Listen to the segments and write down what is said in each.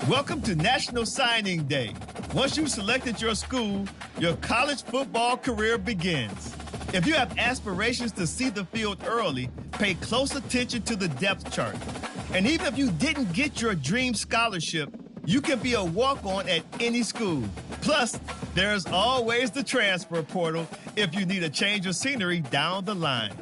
Welcome to National Signing Day. Once you've selected your school, your college football career begins. If you have aspirations to see the field early, pay close attention to the depth chart. And even if you didn't get your dream scholarship, you can be a walk-on at any school. Plus, there's always the transfer portal if you need a change of scenery down the line.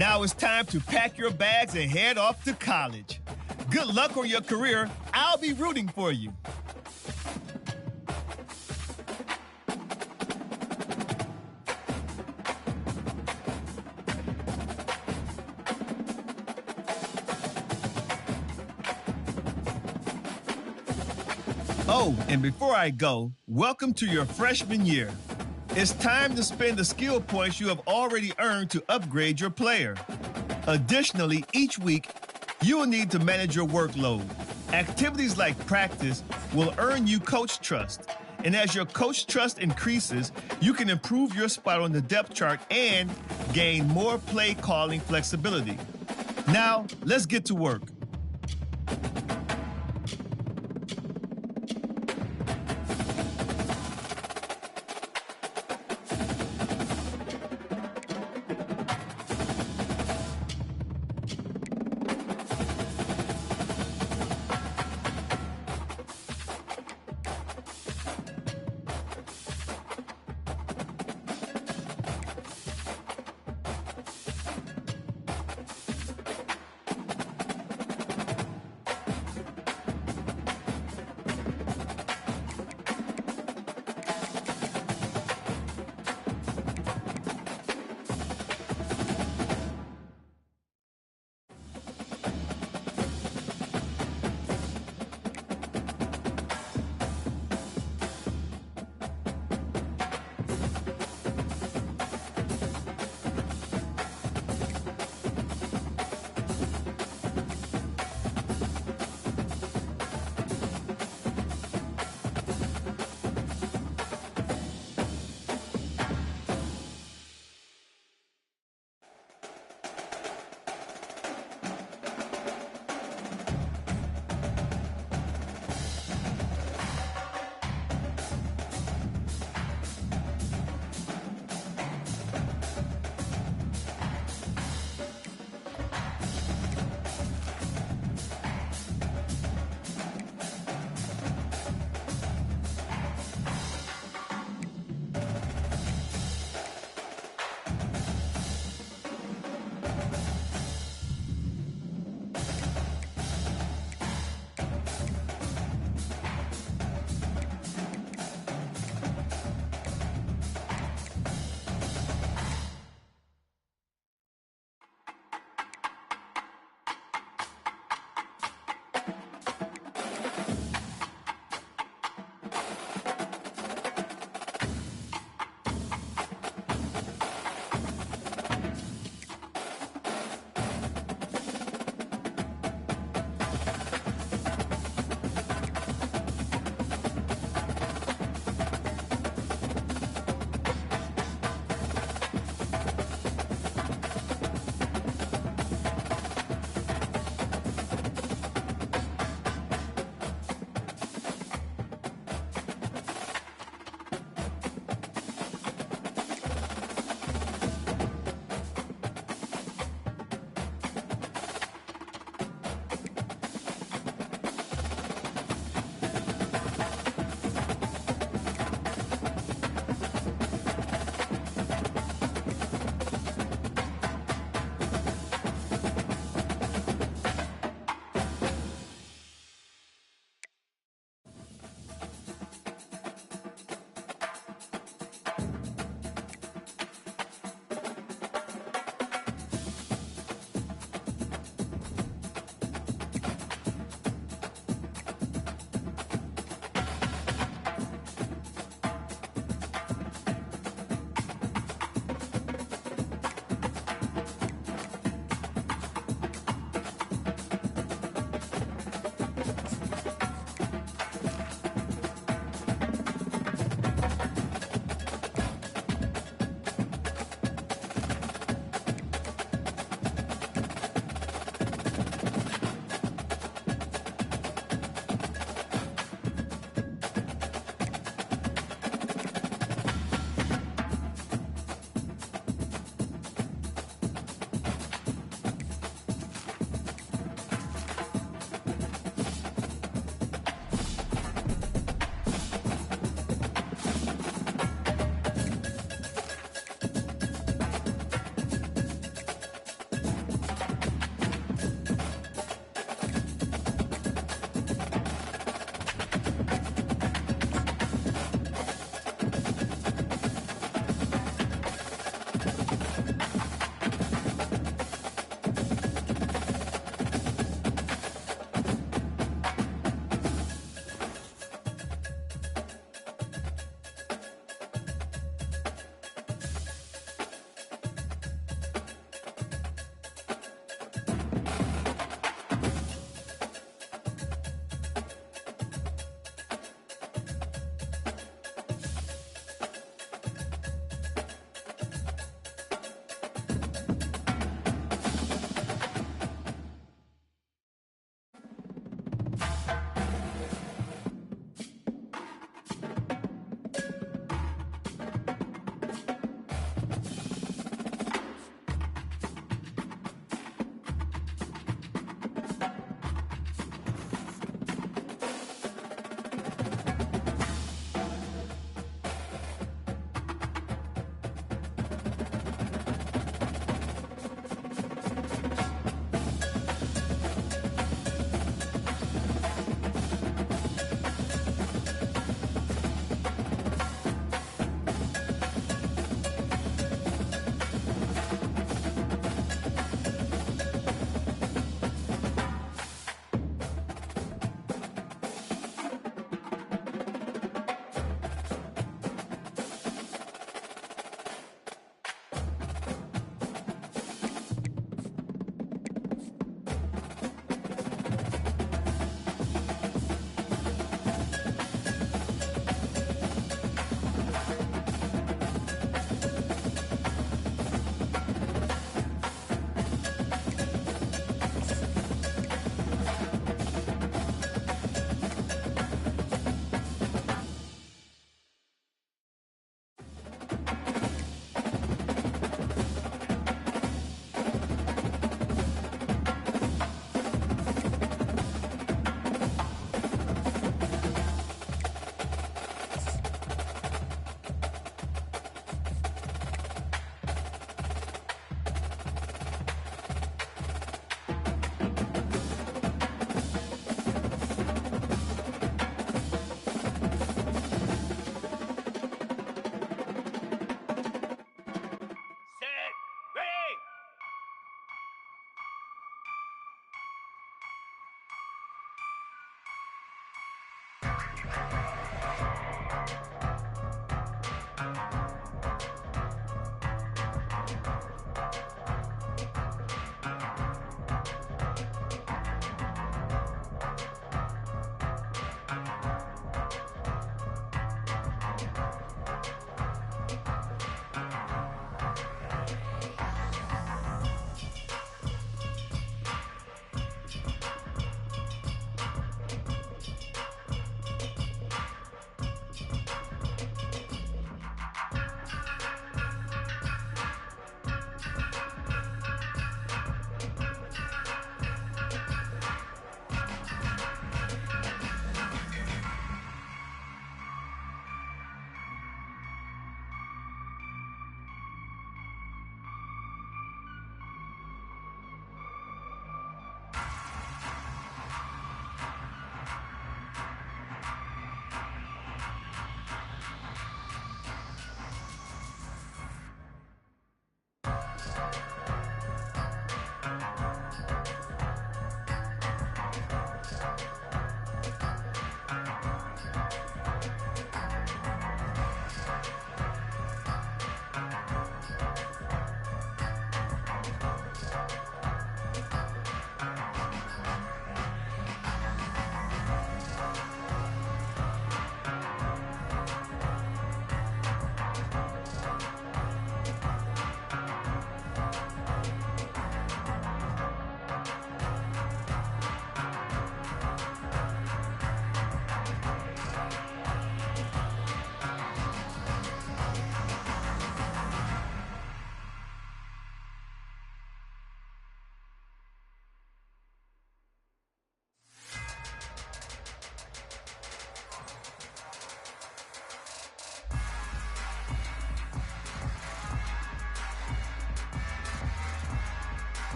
Now it's time to pack your bags and head off to college. Good luck on your career. I'll be rooting for you. Oh, and before I go, welcome to your freshman year. It's time to spend the skill points you have already earned to upgrade your player. Additionally, each week, you will need to manage your workload. Activities like practice will earn you coach trust. And as your coach trust increases, you can improve your spot on the depth chart and gain more play calling flexibility. Now, let's get to work.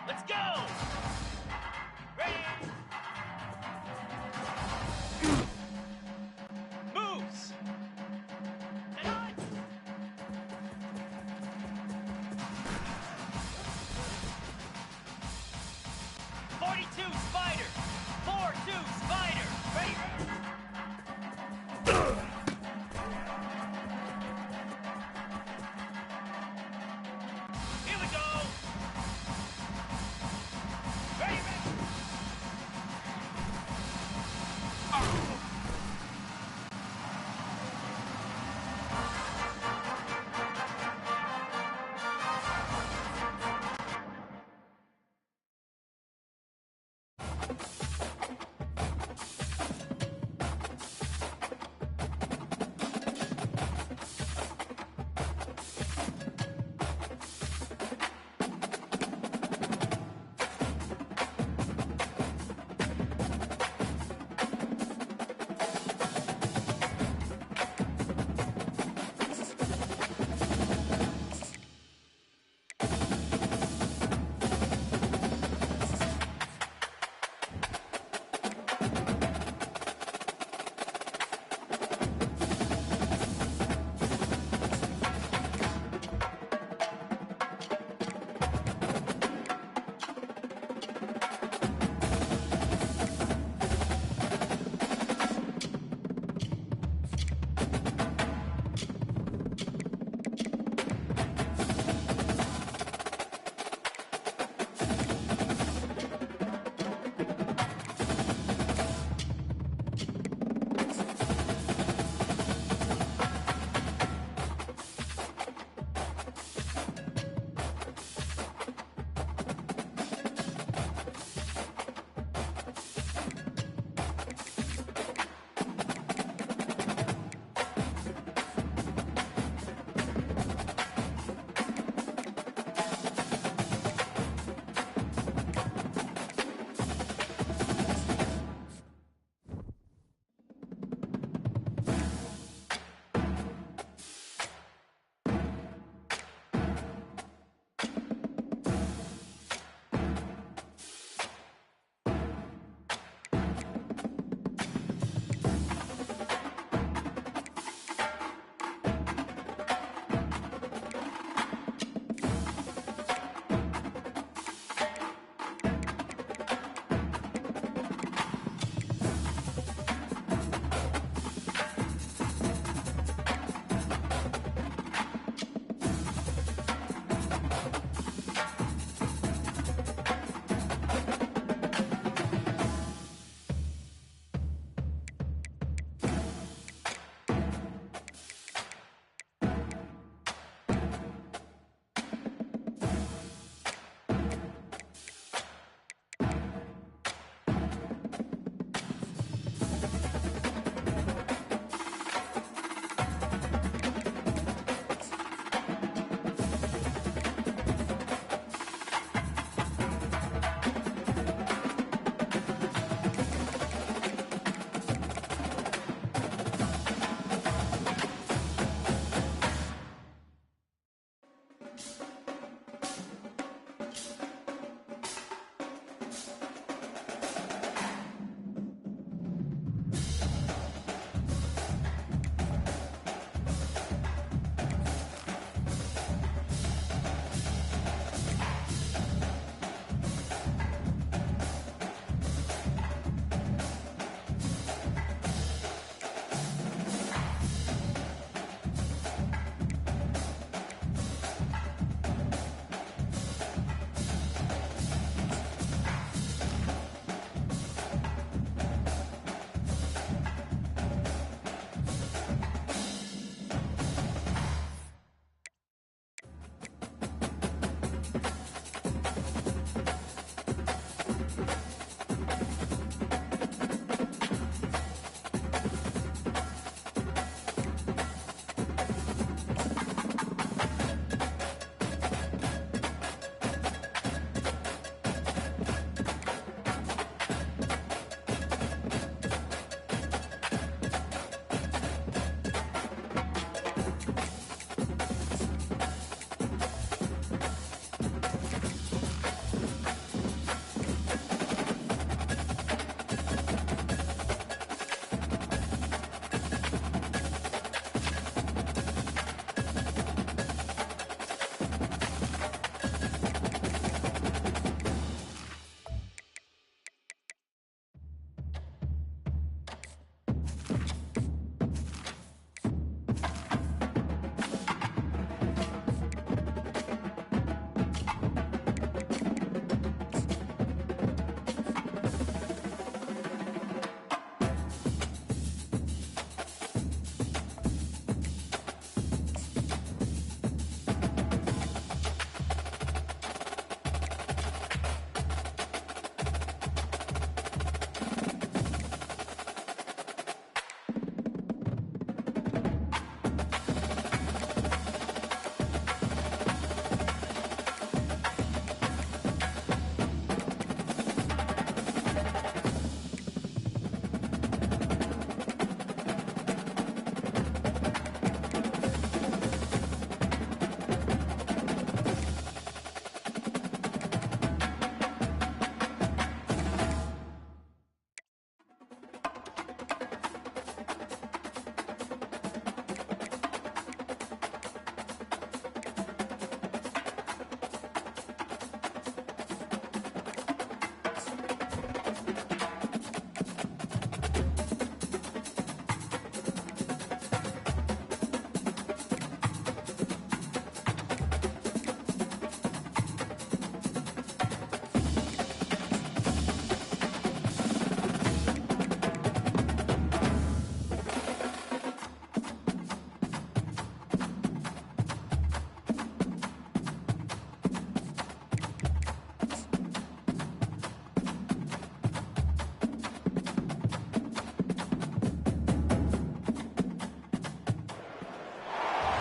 Let's go! Ready? Moves! And 42 spider! 4-2 spider! Ready? Here we go!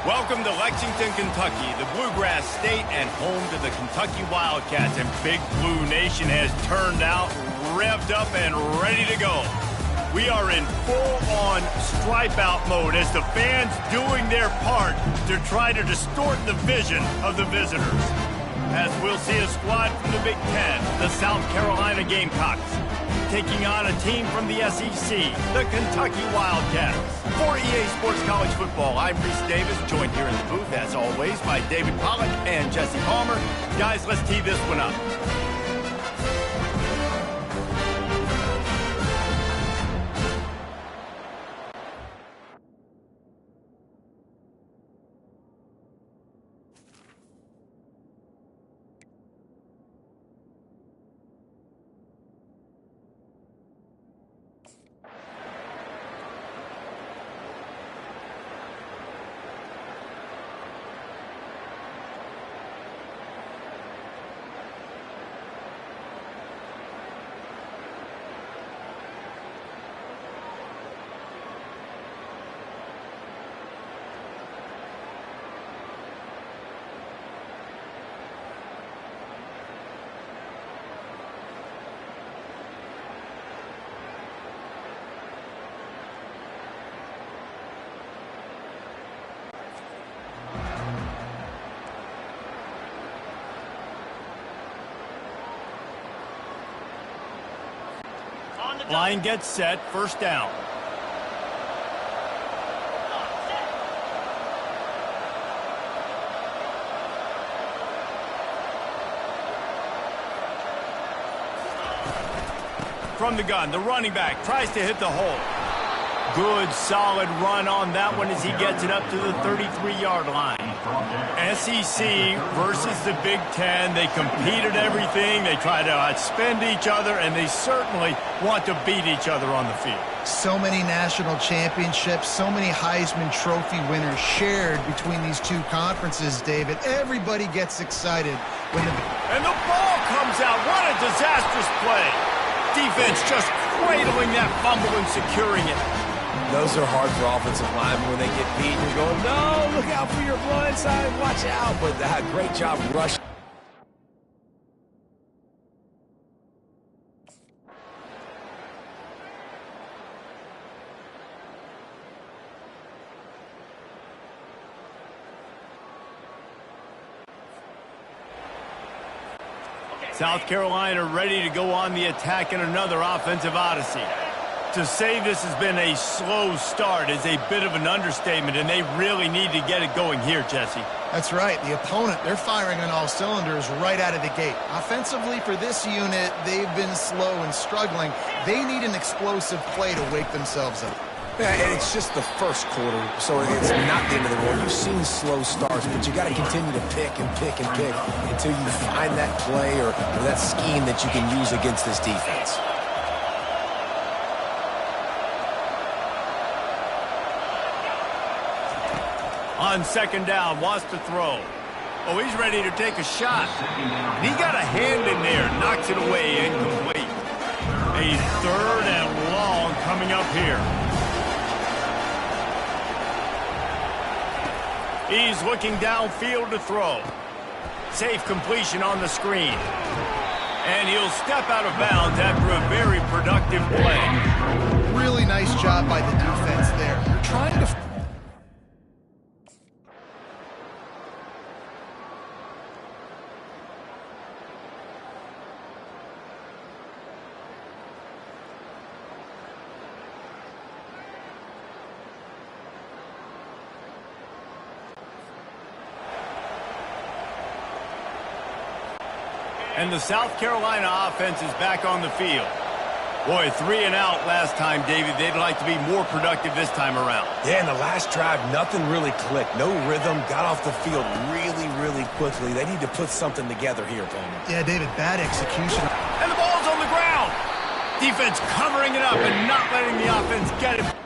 Welcome to Lexington, Kentucky, the Bluegrass State and home to the Kentucky Wildcats. And Big Blue Nation has turned out, revved up, and ready to go. We are in full-on stripe-out mode as the fans doing their part to try to distort the vision of the visitors. As we'll see a squad from the Big Ten, the South Carolina Gamecocks, taking on a team from the SEC, the Kentucky Wildcats. For EA Sports College Football, I'm Reese Davis, joined here in the booth, as always, by David Pollack and Jesse Palmer. Guys, let's tee this one up. Line gets set, first down. From the gun, the running back tries to hit the hole. Good, solid run on that one as he gets it up to the 33-yard line. SEC versus the Big Ten. They competed everything. They try to outspend each other, and they certainly want to beat each other on the field. So many national championships, so many Heisman Trophy winners shared between these two conferences, David. Everybody gets excited when And the ball comes out. What a disastrous play. Defense just cradling that fumble and securing it. Those are hard for offensive linemen when they get beat. You're going, no, look out for your blind side, watch out. But great job rushing. South Carolina ready to go on the attack in another offensive odyssey. To say this has been a slow start is a bit of an understatement, and they really need to get it going here, Jesse. That's right. The opponent, they're firing on all cylinders right out of the gate. Offensively, for this unit, they've been slow and struggling. They need an explosive play to wake themselves up. Yeah, and it's just the first quarter, so it's not the end of the world. You've seen slow starts, but you got to continue to pick and pick and pick until you find that play or that scheme that you can use against this defense. On second down, wants to throw. Oh, he's ready to take a shot. And he got a hand in there, knocks it away, incomplete. A third and long coming up here. He's looking downfield to throw. Safe completion on the screen. And he'll step out of bounds after a very productive play. Really nice job by the defense there. You're trying to... And the South Carolina offense is back on the field. Boy, 3 and out last time, David. They'd like to be more productive this time around. Yeah, in the last drive, nothing really clicked. No rhythm, got off the field really, really quickly. They need to put something together here, Palmer. Yeah, David, bad execution. And the ball's on the ground. Defense covering it up and not letting the offense get it.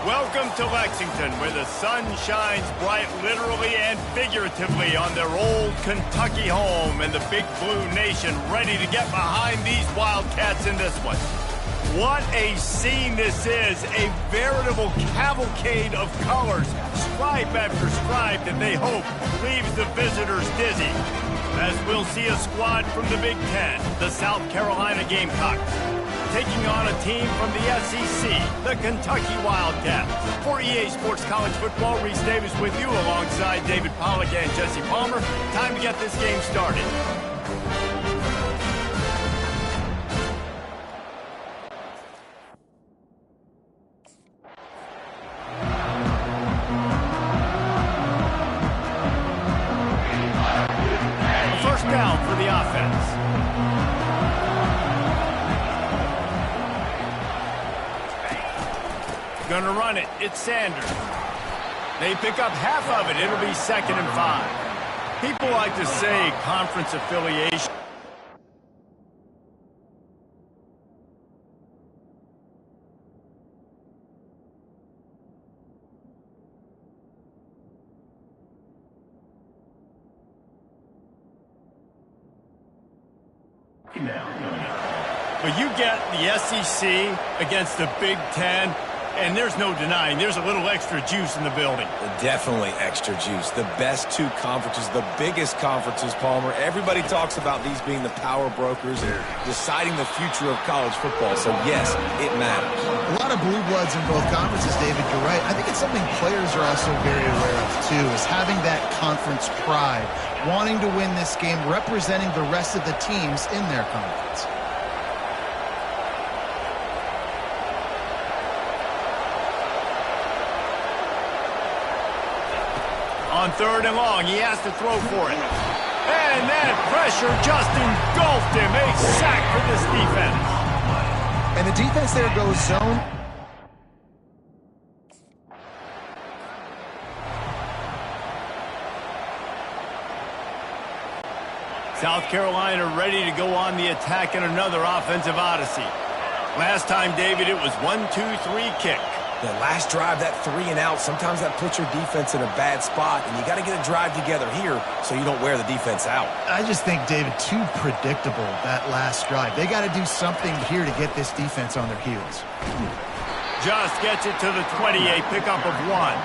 Welcome to Lexington, where the sun shines bright literally and figuratively on their old Kentucky home, and the Big Blue Nation ready to get behind these Wildcats in this one. What a scene this is, a veritable cavalcade of colors, stripe after stripe, that they hope leaves the visitors dizzy. As we'll see a squad from the Big Ten, the South Carolina Gamecocks, taking on a team from the SEC, the Kentucky Wildcats. For EA Sports College Football, Reese Davis with you alongside David Pollack and Jesse Palmer. Time to get this game started. First down for the offense. Gonna run it. It's Sanders. They pick up half of it. It'll be 2nd and 5. People like to say conference affiliation. But you get the SEC against the Big Ten, and there's no denying there's a little extra juice in the building. Definitely extra juice. The best two conferences, the biggest conferences, Palmer. Everybody talks about these being the power brokers and deciding the future of college football. So, yes, it matters. A lot of blue bloods in both conferences, David. You're right. I think it's something players are also very aware of, too, is having that conference pride, wanting to win this game, representing the rest of the teams in their conference. On 3rd and long, he has to throw for it. And that pressure just engulfed him. A sack for this defense. And the defense there goes zone. South Carolina ready to go on the attack in another offensive odyssey. Last time, David, it was 1-2-3 kick. The last drive, that 3 and out, sometimes that puts your defense in a bad spot, and you got to get a drive together here so you don't wear the defense out. I just think, David, too predictable, that last drive. They got to do something here to get this defense on their heels. Just gets it to the 20, a pickup of 1.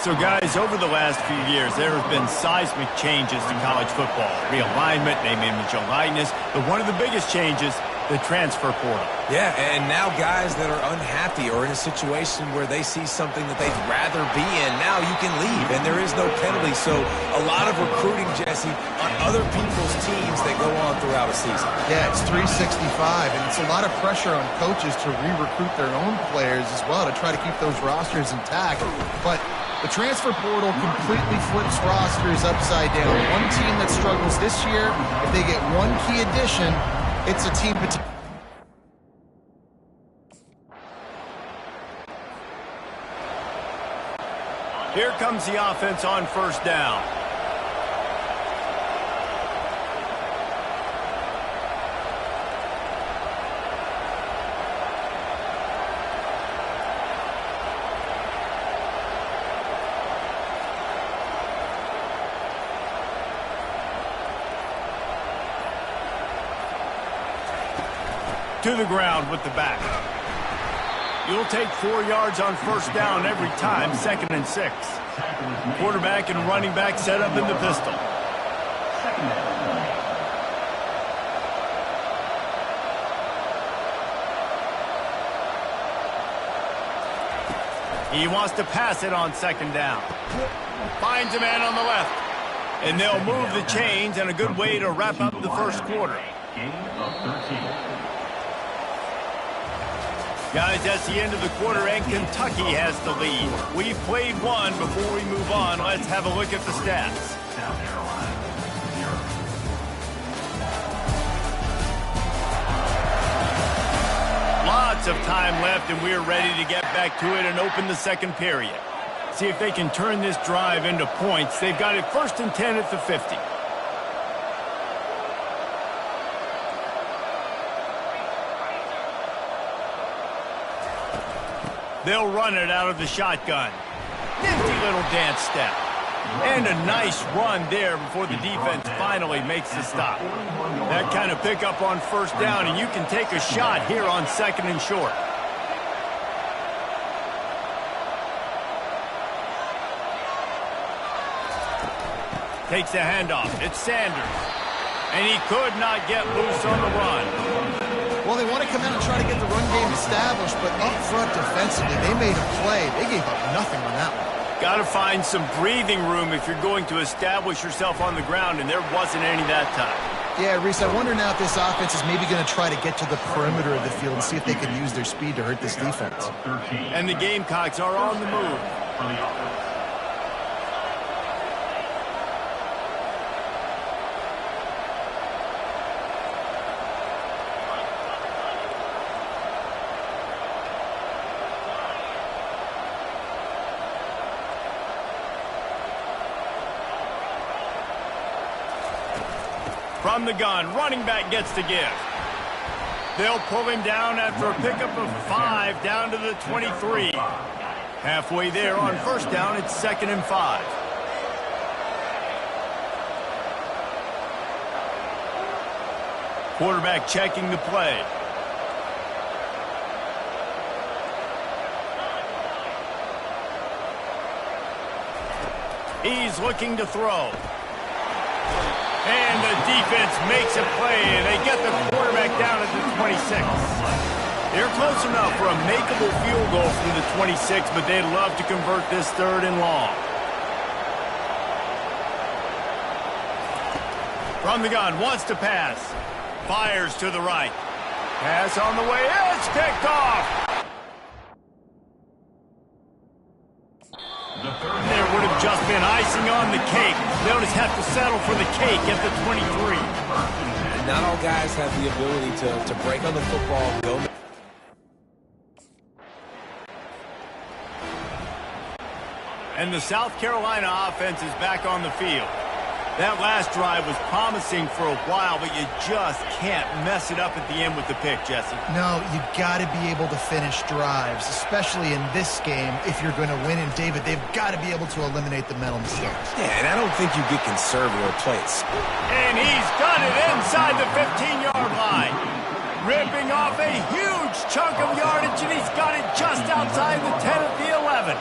So, guys, over the last few years, there have been seismic changes to college football. Realignment, name, image, and likeness. But one of the biggest changes, the transfer portal. Yeah, and now guys that are unhappy or in a situation where they see something that they'd rather be in, now you can leave, and there is no penalty. So a lot of recruiting, Jesse, on other people's teams that go on throughout a season. Yeah, it's 365, and it's a lot of pressure on coaches to re-recruit their own players as well to try to keep those rosters intact. But the transfer portal completely flips rosters upside down. One team that struggles this year, if they get one key addition, it's a team. Here comes the offense on 1st down. To the ground with the back. You'll take 4 yards on 1st down every time, 2nd and 6. Quarterback and running back set up in the pistol. He wants to pass it on 2nd down. Finds a man on the left. And they'll move the chains, and a good way to wrap up the 1st quarter. Guys, that's the end of the quarter, and Kentucky has the lead. We've played one. Before we move on, let's have a look at the stats. Lots of time left, and we're ready to get back to it and open the 2nd period. See if they can turn this drive into points. They've got it 1st and 10 at the 50. They'll run it out of the shotgun. Nifty little dance step. And a nice run there before the defense finally makes the stop. That kind of pickup on first down, and you can take a shot here on 2nd and short. Takes a handoff. It's Sanders. And he could not get loose on the run. Well, they want to come out and try to get the run game established, but up front defensively, they made a play. They gave up nothing on that one. Got to find some breathing room if you're going to establish yourself on the ground, and there wasn't any that time. Yeah, Reese, I wonder now if this offense is maybe going to try to get to the perimeter of the field and see if they can use their speed to hurt this defense. And the Gamecocks are on the move. From the gun, running back gets the give. They'll pull him down after a pickup of 5 down to the 23. Halfway there on first down, it's 2nd and 5. Quarterback checking the play. He's looking to throw. And the defense makes a play, and they get the quarterback down at the 26. They're close enough for a makeable field goal from the 26, but they'd love to convert this 3rd and long. From the gun, wants to pass. Fires to the right. Pass on the way. It's picked off. There would have just been icing on the cake. They'll just have to settle for the cake at the 23. Not all guys have the ability to break on the football, go. And the South Carolina offense is back on the field. That last drive was promising for a while, but you just can't mess it up at the end with the pick, Jesse. No, you got to be able to finish drives, especially in this game. If you're going to win, and David, they've got to be able to eliminate the mental mistakes. Yeah, and I don't think you get conservative or play it. And he's got it inside the 15-yard line. Ripping off a huge chunk of yardage, and he's got it just outside the 10 at the 11.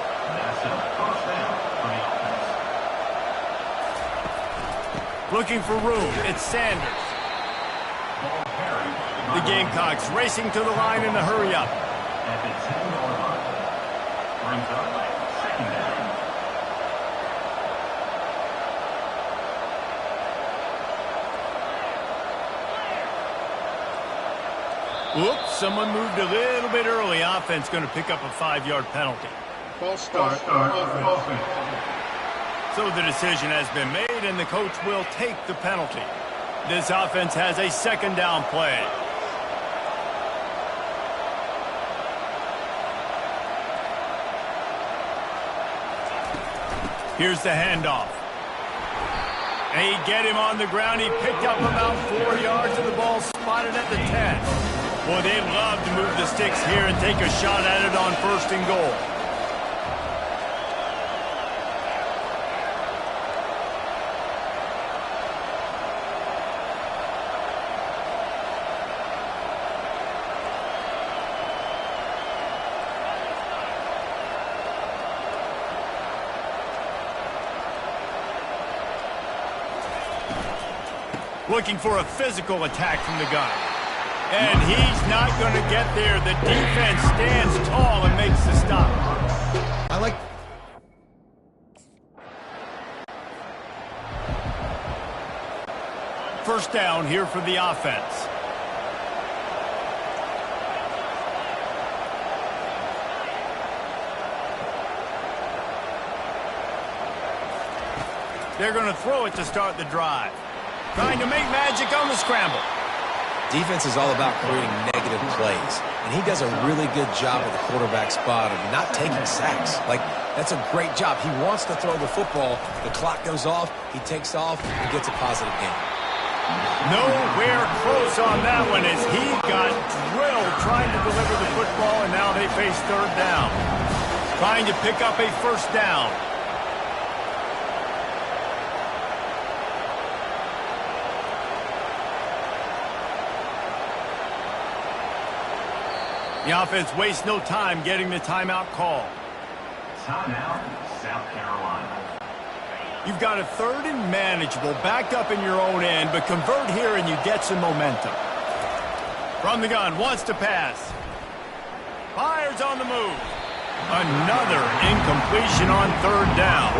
Looking for room, it's Sanders. The Gamecocks racing to the line in a hurry-up. Whoops, someone moved a little bit early. Offense going to pick up a 5-yard penalty. False start. So the decision has been made, and the coach will take the penalty. This offense has a 2nd down play. Here's the handoff. And he get him on the ground. He picked up about 4 yards, and the ball spotted at the 10. Boy, they'd love to move the sticks here and take a shot at it on 1st and goal. Looking for a physical attack from the gun. And he's not going to get there. The defense stands tall and makes the stop. I like... First down here for the offense. They're going to throw it to start the drive. Trying to make magic on the scramble. Defense is all about creating negative plays, and he does a really good job at the quarterback spot of not taking sacks. Like, that's a great job. He wants to throw the football. The clock goes off. He takes off. He gets a positive gain. Nowhere close on that one as he got drilled trying to deliver the football, and now they face third down. Trying to pick up a first down. The offense wastes no time getting the timeout call. Timeout, South Carolina. You've got a third and manageable, backed up in your own end, but convert here and you get some momentum. From the gun, wants to pass. Fires on the move. Another incompletion on third down.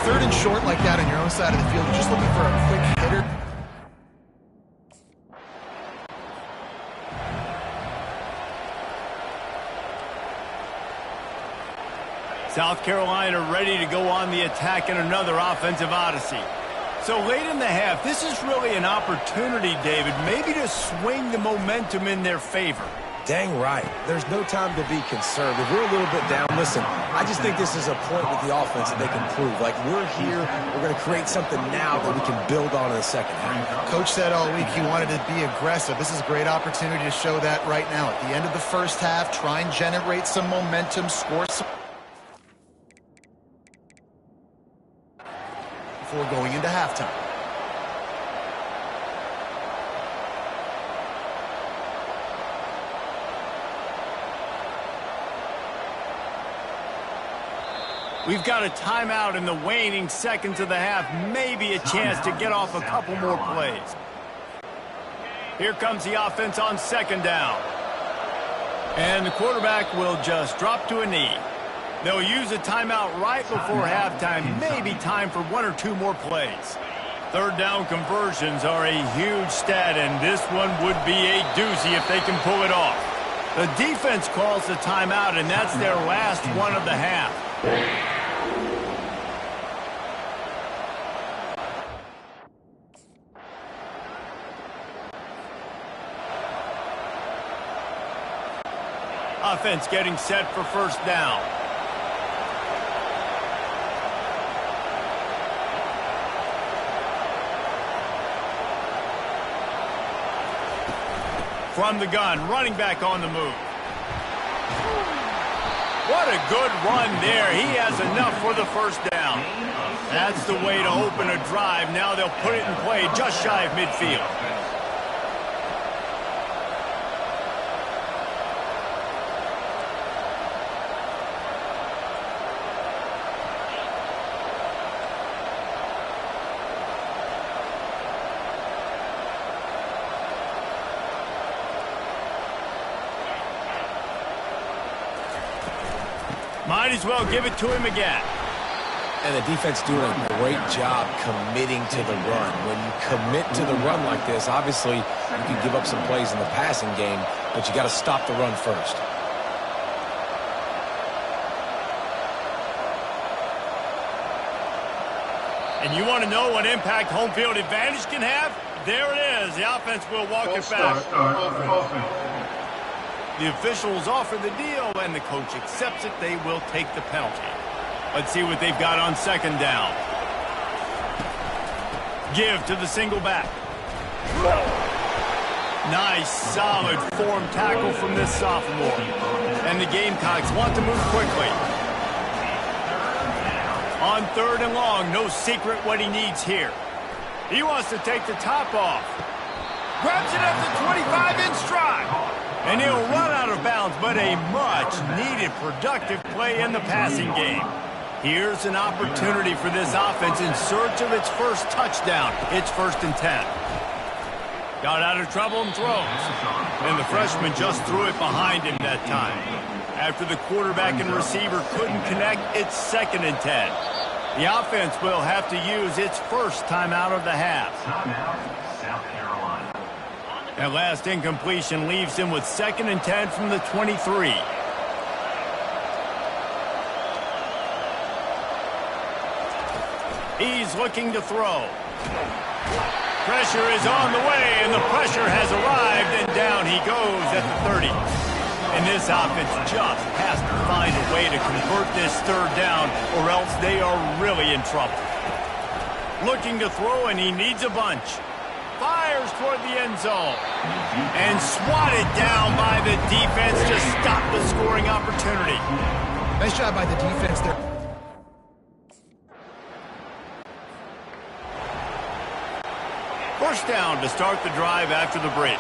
Third and short like that on your own side of the field, you're just looking for a quick hitter. South Carolina ready to go on the attack in another offensive odyssey. So late in the half, this is really an opportunity, David, maybe to swing the momentum in their favor. Dang right. There's no time to be concerned. If we're a little bit down, listen, I just think this is a point with the offense that they can prove. Like, we're here, we're going to create something now that we can build on in the second half. Coach said all week he wanted to be aggressive. This is a great opportunity to show that right now. At the end of the first half, try and generate some momentum, score some before going into halftime. We've got a timeout in the waning seconds of the half, maybe a chance to get off a couple more plays. Here comes the offense on second down. And the quarterback will just drop to a knee. They'll use a timeout right before halftime, maybe time for one or two more plays. Third down conversions are a huge stat, and this one would be a doozy if they can pull it off. The defense calls the timeout, and that's their last one of the half. Offense getting set for first down. From the gun, running back on the move. What a good run there. He has enough for the first down. That's the way to open a drive. Now they'll put it in play just shy of midfield. Might as well give it to him again. And the defense doing a great job committing to the run. When you commit to the run like this, obviously you can give up some plays in the passing game, but you got to stop the run first. And you want to know what impact home field advantage can have? There it is. The offense will walk it back. The officials offer the deal, and the coach accepts it. They will take the penalty. Let's see what they've got on second down. Give to the single back. Nice, solid form tackle from this sophomore. And the Gamecocks want to move quickly. On third and long, no secret what he needs here. He wants to take the top off. Grabs it at the 25 in stride. And he'll run out of bounds, but a much-needed productive play in the passing game. Here's an opportunity for this offense in search of its first touchdown. It's 1st and 10. Got out of trouble and throws. And the freshman just threw it behind him that time. After the quarterback and receiver couldn't connect, it's 2nd and 10. The offense will have to use its first timeout of the half. Timeout, South Carolina. That last incompletion leaves him with 2nd and 10 from the 23. He's looking to throw. Pressure is on the way, and the pressure has arrived, and down he goes at the 30. And this offense just has to find a way to convert this third down, or else they are really in trouble. Looking to throw, and he needs a bunch. fires toward the end zone. And swatted down by the defense to stop the scoring opportunity. Nice job by the defense there. First down to start the drive after the break.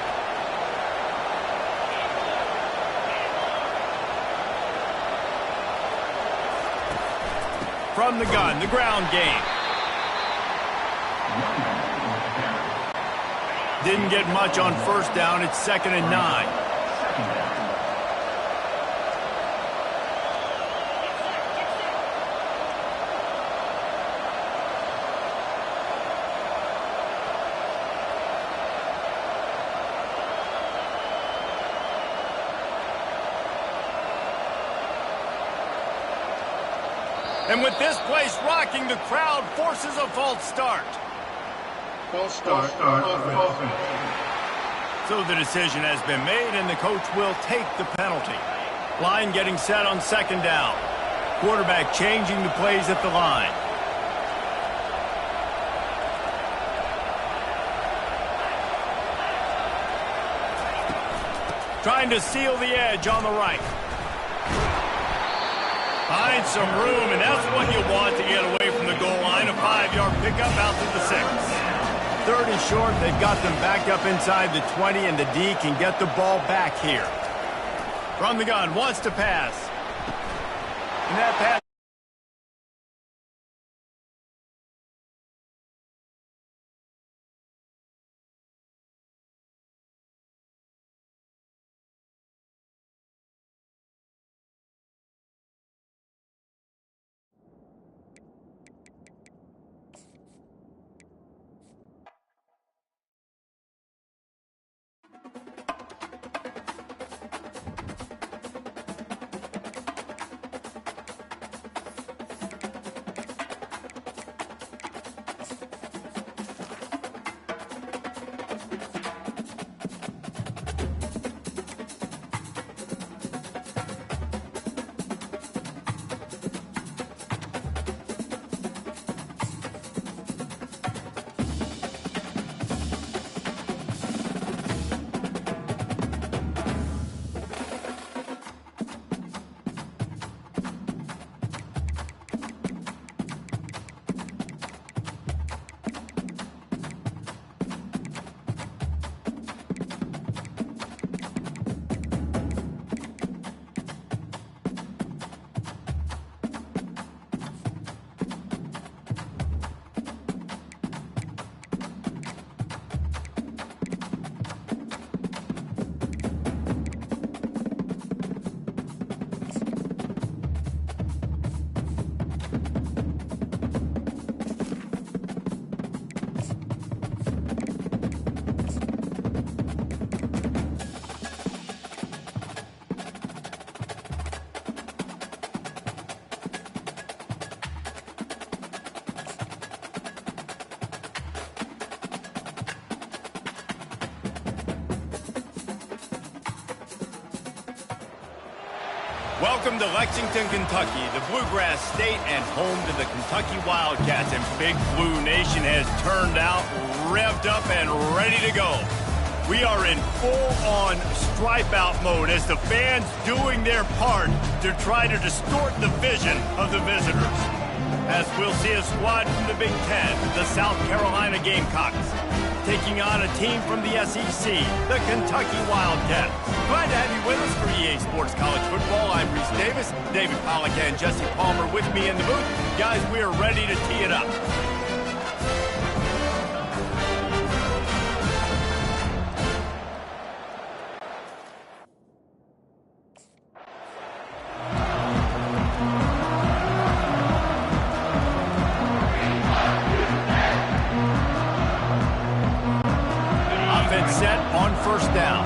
From the gun, the ground game. Didn't get much on first down. It's 2nd and 9. And with this place rocking, the crowd forces a false start. False start. So the decision has been made, and the coach will take the penalty. Line getting set on 2nd down. Quarterback changing the plays at the line. Trying to seal the edge on the right. Find some room, and that's what you want to get away from the goal line. A 5-yard pickup out to the 6. 3rd and short. They've got them backed up inside the 20, and the D can get the ball back here. From the gun, wants to pass. And that pass. Welcome to Lexington, Kentucky, the Bluegrass State and home to the Kentucky Wildcats. And Big Blue Nation has turned out, revved up, and ready to go. We are in full-on stripe-out mode as the fans doing their part to try to distort the vision of the visitors. As we'll see a squad from the Big Ten, the South Carolina Gamecocks, taking on a team from the SEC, the Kentucky Wildcats. Glad to have you with us for EA Sports College Football. I'm Reese Davis, David Pollack and Jesse Palmer with me in the booth. Guys, we are ready to tee it up. Offense set on 1st down.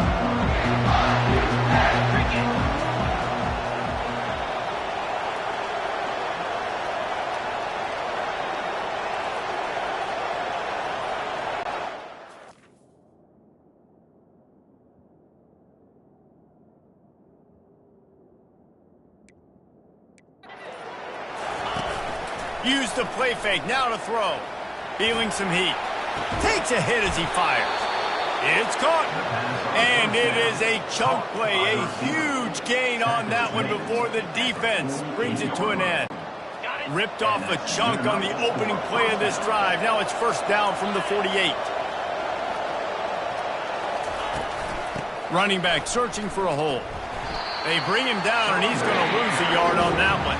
Use the play fake, now to throw. Feeling some heat. Takes a hit as he fires. It's caught. And it is a chunk play. A huge gain on that one before the defense brings it to an end. Ripped off a chunk on the opening play of this drive. Now it's first down from the 48. Running back searching for a hole. They bring him down, and he's going to lose a yard on that one.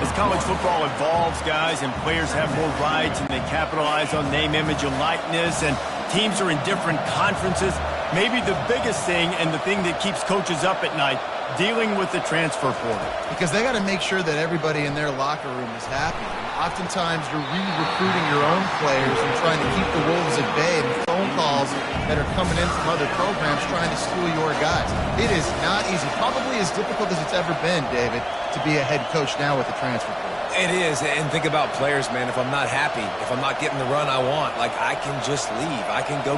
As college football evolves, guys, and players have more rights, and they capitalize on name, image, and likeness, and teams are in different conferences, maybe the biggest thing and the thing that keeps coaches up at night, dealing with the transfer portal. Because they got to make sure that everybody in their locker room is happy. Oftentimes, you're re-recruiting your own players and trying to keep the Wolves at bay, and phone calls that are coming in from other programs trying to steal your guys. It is not easy. Probably as difficult as it's ever been, David, to be a head coach now with the transfer portal. It is, and think about players, man. If I'm not happy, if I'm not getting the run I want, like, I can just leave. I can go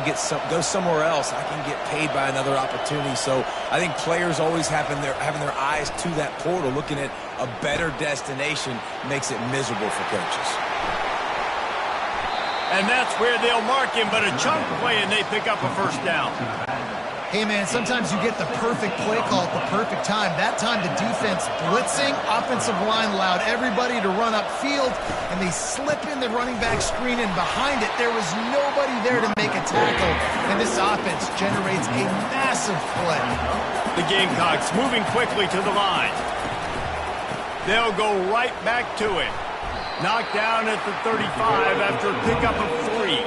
somewhere else. I can get paid by another opportunity. So I think players always having their eyes to that portal, looking at a better destination, makes it miserable for coaches. And that's where they'll mark him, but a chunk play, and they pick up a first down. Hey, man, sometimes you get the perfect play call at the perfect time. That time the defense blitzing, offensive line allowed everybody to run upfield, and they slip in the running back screen, and behind it there was nobody there to make a tackle, and this offense generates a massive play. The Gamecocks moving quickly to the line. They'll go right back to it. Knocked down at the 35 after a pickup of 3.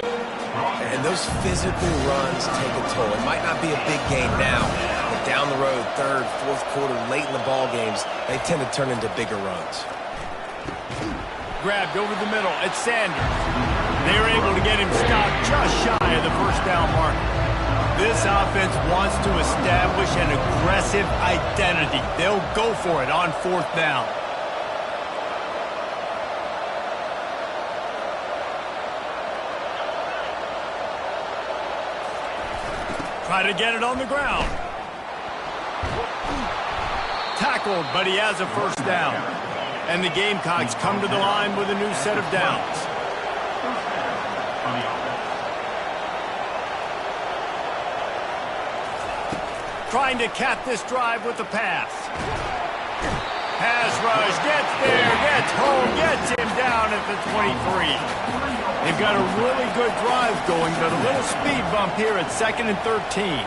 And those physical runs take a toll. It might not be a big gain now, but down the road, third, fourth quarter, late in the ball games, they tend to turn into bigger runs. Grabbed over the middle at Sanders. They're able to get him stopped just shy of the first down mark. This offense wants to establish an aggressive identity. They'll go for it on fourth down. Try to get it on the ground. Tackled, but he has a first down. And the Gamecocks come to the line with a new set of downs. Trying to cap this drive with the pass. Pass rush, gets there, gets home, gets him down at the 23. They've got a really good drive going, but a little speed bump here at 2nd and 13.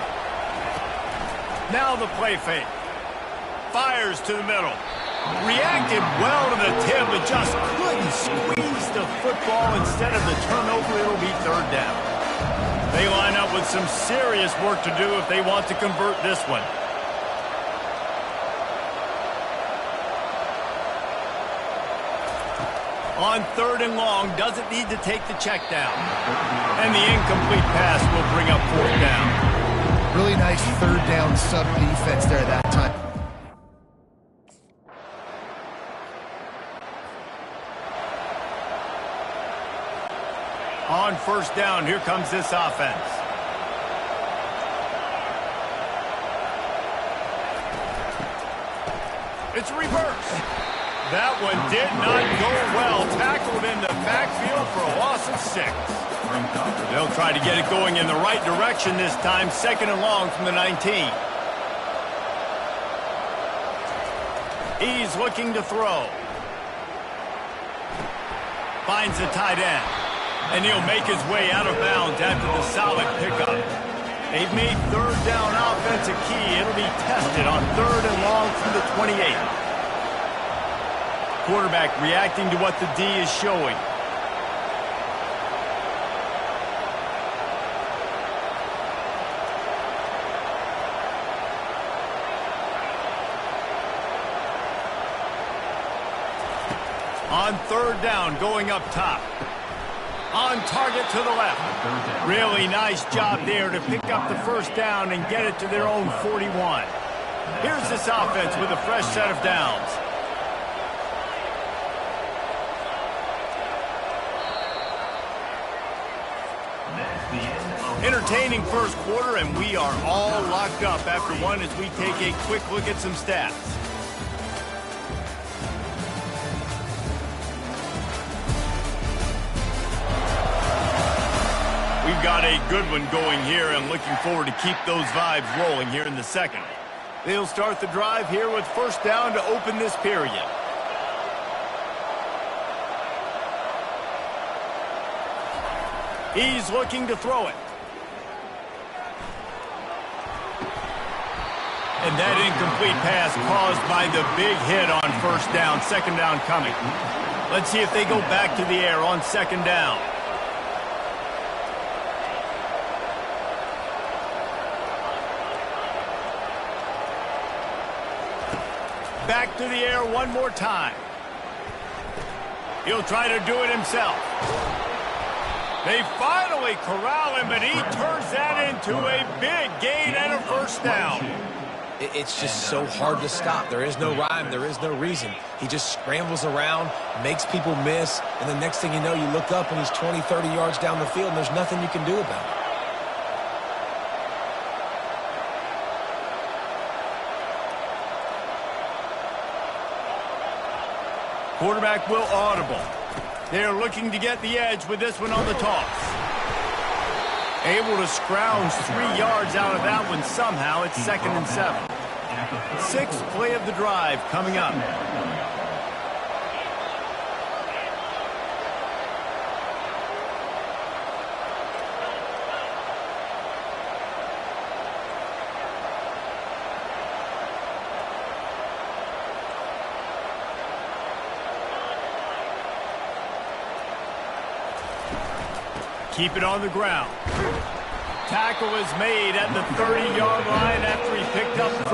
Now the play fake. Fires to the middle. Reacted well to the tip, but just couldn't squeeze the football. Instead of the turnover, it'll be third down. They line up with some serious work to do if they want to convert this one. On 3rd and long, doesn't need to take the check down. And the incomplete pass will bring up 4th down. Really nice third down sub-defense there that time. On first down, here comes this offense. It's reverse. That one did not go well. Tackled in the backfield for a loss of 6. They'll try to get it going in the right direction this time. 2nd and long from the 19. He's looking to throw. Finds the tight end. And he'll make his way out of bounds after the solid pickup. They've made third down offense a key. It'll be tested on 3rd and long from the 28. Quarterback reacting to what the D is showing. On 3rd down, going up top. On target to the left. Really nice job there to pick up the first down and get it to their own 41. Here's this offense with a fresh set of downs. Entertaining first quarter, and we are all locked up after one as we take a quick look at some stats. we've got a good one going here and looking forward to keep those vibes rolling here in the second. They'll start the drive here with first down to open this period. He's looking to throw it. And that incomplete pass caused by the big hit on first down, second down coming. Let's see if they go back to the air on second down. Back to the air one more time. He'll try to do it himself. They finally corral him, and he turns that into a big gain and a first down. It's just so hard to stop. There is no rhyme. There is no reason. He just scrambles around, makes people miss, and the next thing you know, you look up and he's 20, 30 yards down the field, and there's nothing you can do about it. Quarterback will audible. They're looking to get the edge with this one on the toss. Able to scrounge 3 yards out of that one somehow. It's 2nd and 7. Sixth play of the drive coming up. Keep it on the ground. Tackle is made at the 30-yard line after he picked up 4.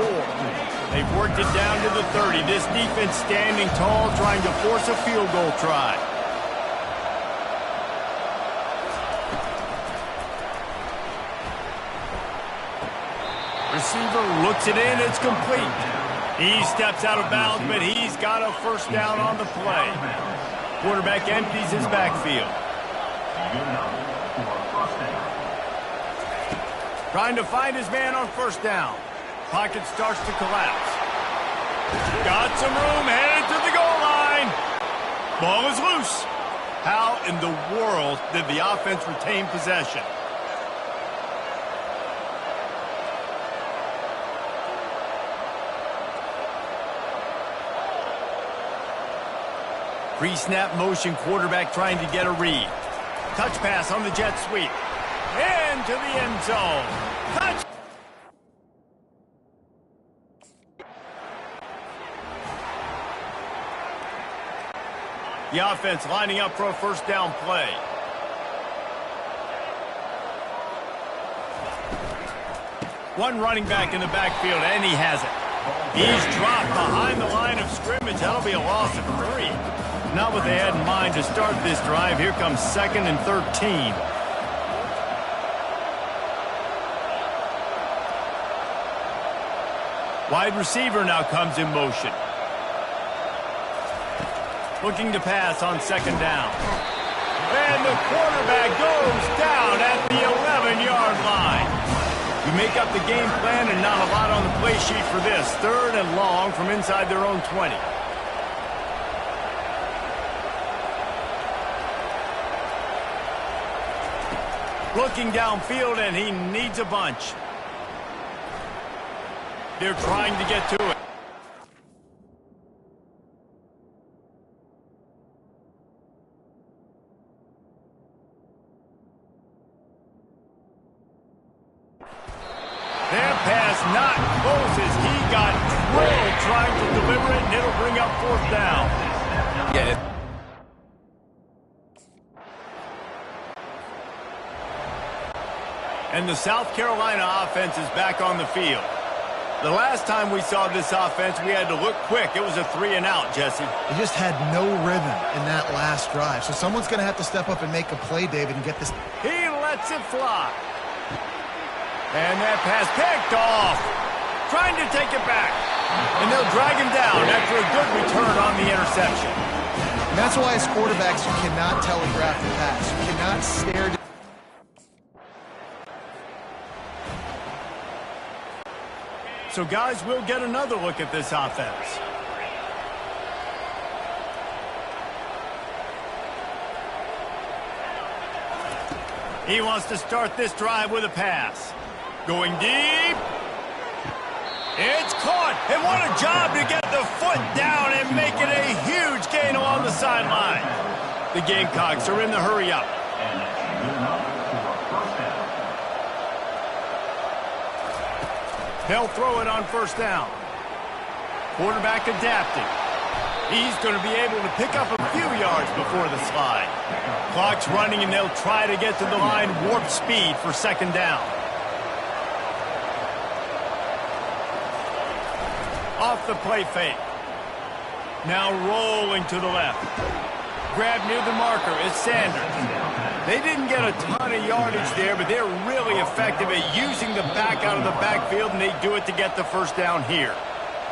They've worked it down to the 30. This defense standing tall, trying to force a field goal try. Receiver looks it in. It's complete. He steps out of bounds, but he's got a first down on the play. Quarterback empties his backfield. Trying to find his man on first down. Pocket starts to collapse. Got some room, headed to the goal line. Ball is loose. How in the world did the offense retain possession? Pre-snap motion, quarterback trying to get a read. Touch pass on the jet sweep. Into the end zone. Touch. The offense lining up for a first down play. One running back in the backfield, and he has it. He's dropped behind the line of scrimmage. That'll be a loss of 3. Not what they had in mind to start this drive. Here comes 2nd and 13. Wide receiver now comes in motion. Looking to pass on second down. And the quarterback goes down at the 11-yard line. You make up the game plan and not a lot on the play sheet for this. 3rd and long from inside their own 20. Looking downfield, and he needs a bunch. They're trying to get to it. Their pass not close as he got drilled trying to deliver it, and it'll bring up 4th down. Yeah. And the South Carolina offense is back on the field. The last time we saw this offense, we had to look quick. It was a 3 and out, Jesse. They just had no rhythm in that last drive. So someone's going to have to step up and make a play, David, and get this. He lets it fly. And that pass picked off. Trying to take it back. And they'll drag him down after a good return on the interception. And that's why as quarterbacks, you cannot telegraph the pass. You cannot stare. So, guys, we'll get another look at this offense. He wants to start this drive with a pass. Going deep. It's caught. And what a job to get the foot down and make it a huge gain along the sideline. The Gamecocks are in the hurry up. They'll throw it on first down. Quarterback adapting. He's going to be able to pick up a few yards before the slide. Clock's running, and they'll try to get to the line warp speed for second down. Off the play fake. Now rolling to the left. Grab near the marker is Sanders. They didn't get a ton of yardage there, but they're really effective at using the back out of the backfield, and they do it to get the first down here.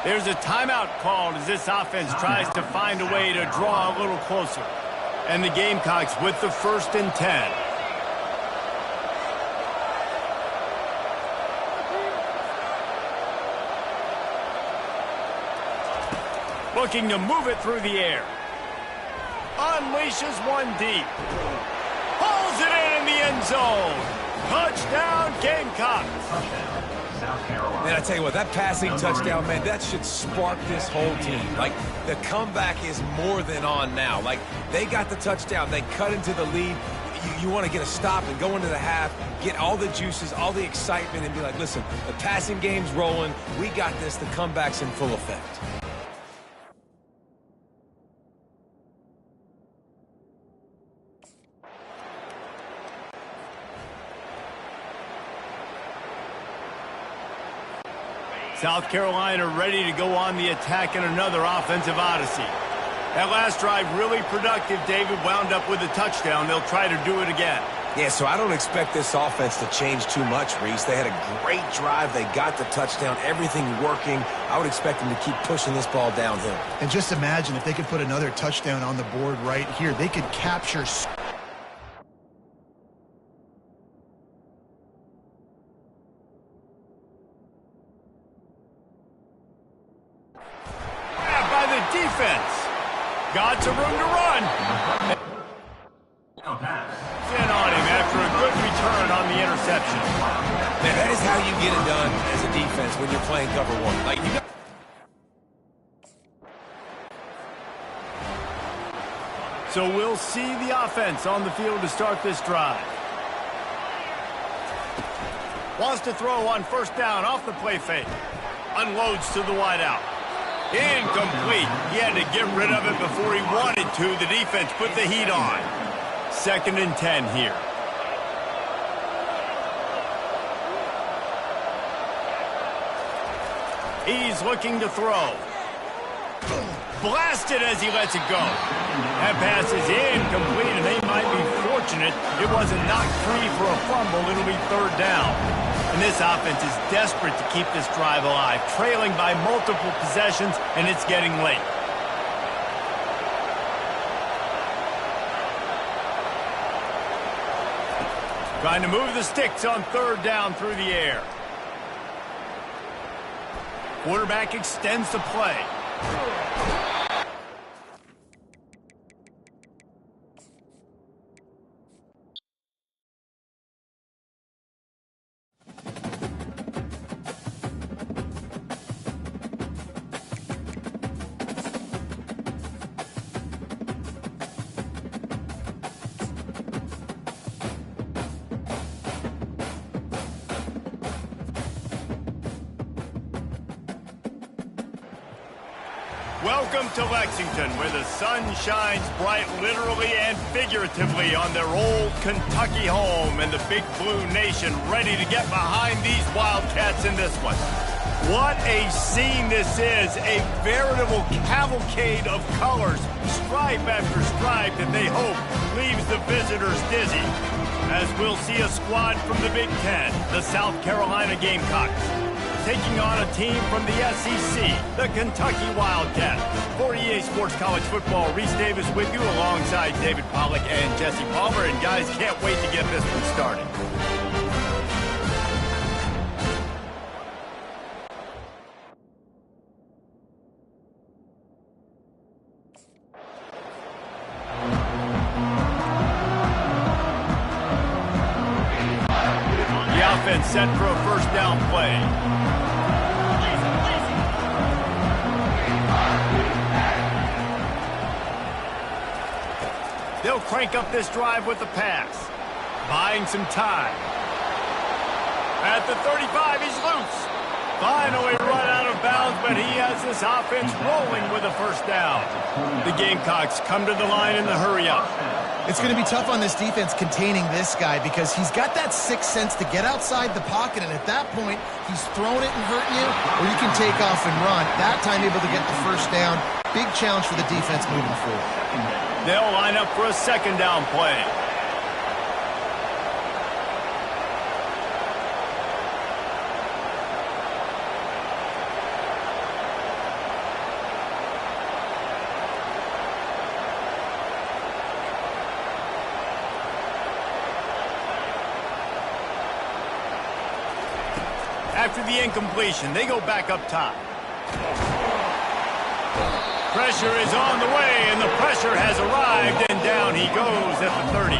There's a timeout called as this offense tries to find a way to draw a little closer. And the Gamecocks with the 1st and 10. Looking to move it through the air. Unleashes one deep. Pulls it in the end zone. Touchdown, Gamecocks. Man, I tell you what, that passing touchdown, man, that should spark this whole team. Like, the comeback is more than on now. Like, they got the touchdown. They cut into the lead. You want to get a stop and go into the half, get all the juices, all the excitement, and be like, listen, the passing game's rolling. We got this. The comeback's in full effect. South Carolina ready to go on the attack in another offensive odyssey. That last drive really productive. David wound up with a touchdown. They'll try to do it again. Yeah, so I don't expect this offense to change too much, Reese. They had a great drive. They got the touchdown. Everything working. I would expect them to keep pushing this ball downhill. And just imagine if they could put another touchdown on the board right here. They could capture... By the defense. Got some room to run. In on him after a good return on the interception. Man, that is how you get it done as a defense when you're playing cover one. Like, you got... So we'll see the offense on the field to start this drive. Wants to throw on first down off the play fake. Unloads to the wideout. Incomplete. He had to get rid of it before he wanted to. The defense put the heat on. 2nd and 10 here. He's looking to throw. Blasted as he lets it go. That pass is incomplete, and they might be fortunate it wasn't knocked free for a fumble. It'll be 3rd down. And this offense is desperate to keep this drive alive, trailing by multiple possessions, and it's getting late. Trying to move the sticks on 3rd down through the air. Quarterback extends the play. Welcome to Lexington, where the sun shines bright literally and figuratively on their old Kentucky home, and the Big Blue Nation ready to get behind these Wildcats in this one. What a scene this is, a veritable cavalcade of colors, stripe after stripe that they hope leaves the visitors dizzy. As we'll see a squad from the Big Ten, the South Carolina Gamecocks, taking on a team from the SEC, the Kentucky Wildcats. For EA Sports College Football, Reese Davis with you alongside David Pollack and Jesse Palmer. And guys, can't wait to get this one started. offense set for a first down play. They'll crank up this drive with the pass, buying some time. At the 35, he's loose. Finally run out of bounds, but he has this offense rolling with a first down. The Gamecocks come to the line in the hurry-up. It's going to be tough on this defense containing this guy because he's got that sixth sense to get outside the pocket, and at that point, he's throwing it and hurting you, or you can take off and run. That time able to get the first down. Big challenge for the defense moving forward. They'll line up for a second down play. After the incompletion, they go back up top. Pressure is on the way, and the pressure has arrived, and down he goes at the 30.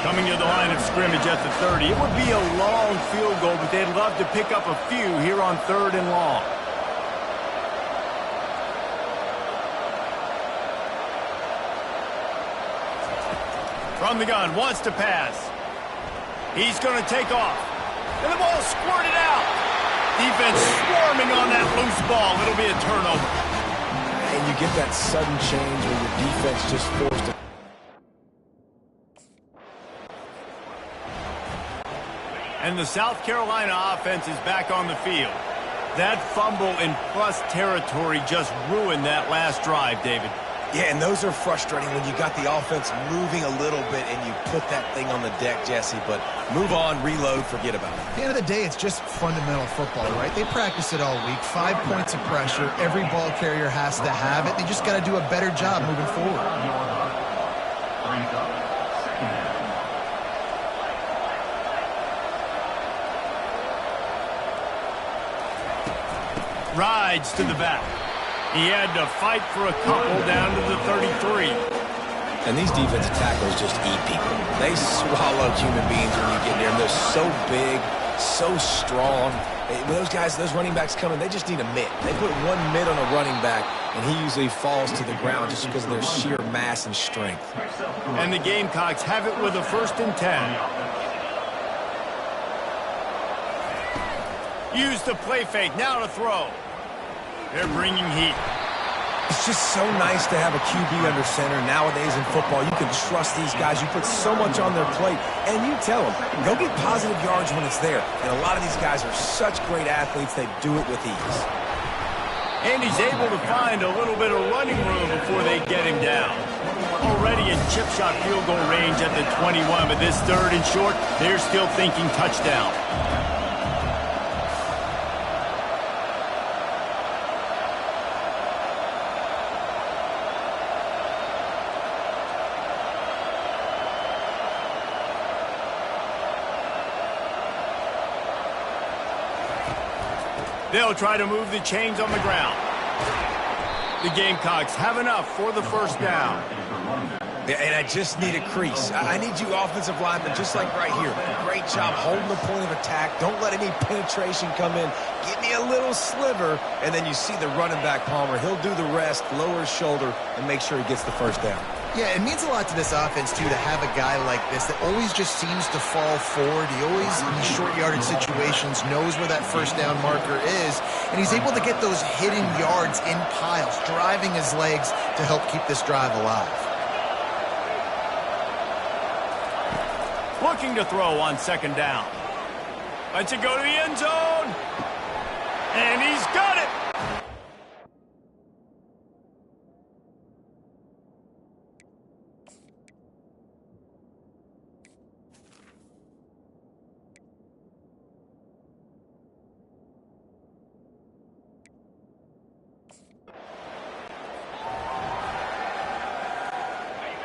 Coming to the line of scrimmage at the 30. It would be a long field goal, but they'd love to pick up a few here on 3rd and long. From the gun, wants to pass. He's going to take off. And the ball squirted out. Defense swarming on that loose ball. It'll be a turnover. And you get that sudden change where your defense just forced it. And the South Carolina offense is back on the field. That fumble in plus territory just ruined that last drive, David. Yeah, and those are frustrating when you got the offense moving a little bit and you put that thing on the deck, Jesse. But move on, reload, forget about it. At the end of the day, it's just fundamental football, right? They practice it all week. 5 points of pressure. Every ball carrier has to have it. They just got to do a better job moving forward. Rides to the back. He had to fight for a couple down to the 33. And these defensive tackles just eat people. They swallow human beings when you get near them. They're so big, so strong. When those guys, those running backs come in, they just need a mitt. They put one mitt on a running back, and he usually falls to the ground just because of their sheer mass and strength. And the Gamecocks have it with a 1st and 10. Use the play fake, now to throw. They're bringing heat. It's just so nice to have a QB under center. Nowadays in football, you can trust these guys. You put so much on their plate, and you tell them, go get positive yards when it's there. And a lot of these guys are such great athletes, they do it with ease. And he's able to find a little bit of running room before they get him down. Already in chip shot field goal range at the 21, but this 3rd and short, they're still thinking touchdown. They'll try to move the chains on the ground. The Gamecocks have enough for the 1st down. Yeah, and I just need a crease. I need you offensive linemen, just like right here. Great job holding the point of attack. Don't let any penetration come in. Give me a little sliver, and then you see the running back, Palmer. He'll do the rest, lower his shoulder, and make sure he gets the 1st down. Yeah, it means a lot to this offense, too, to have a guy like this that always just seems to fall forward. He always, in these short yardage situations, knows where that 1st down marker is, and he's able to get those hidden yards in piles, driving his legs to help keep this drive alive. Looking to throw on 2nd down. Lets it go to the end zone. And he's got it.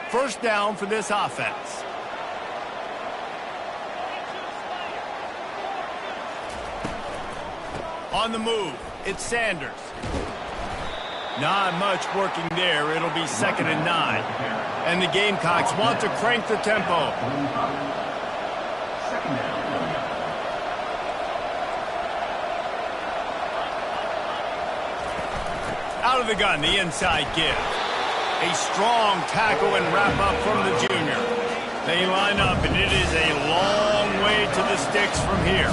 First down for this offense. On the move, it's Sanders. Not much working there. It'll be 2nd and 9. And the Gamecocks want to crank the tempo. Out of the gun, the inside give. A strong tackle and wrap up from the junior. They line up, and it is a long way to the sticks from here.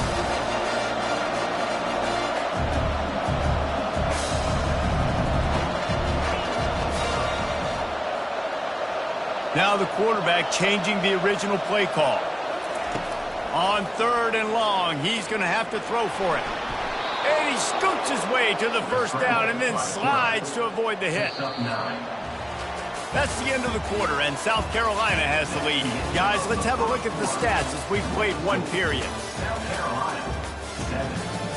Now the quarterback changing the original play call. On 3rd and long, he's going to have to throw for it. And he scoots his way to the first down and then slides to avoid the hit. That's the end of the quarter, and South Carolina has the lead. Guys, let's have a look at the stats as we've played one period. South Carolina, 7,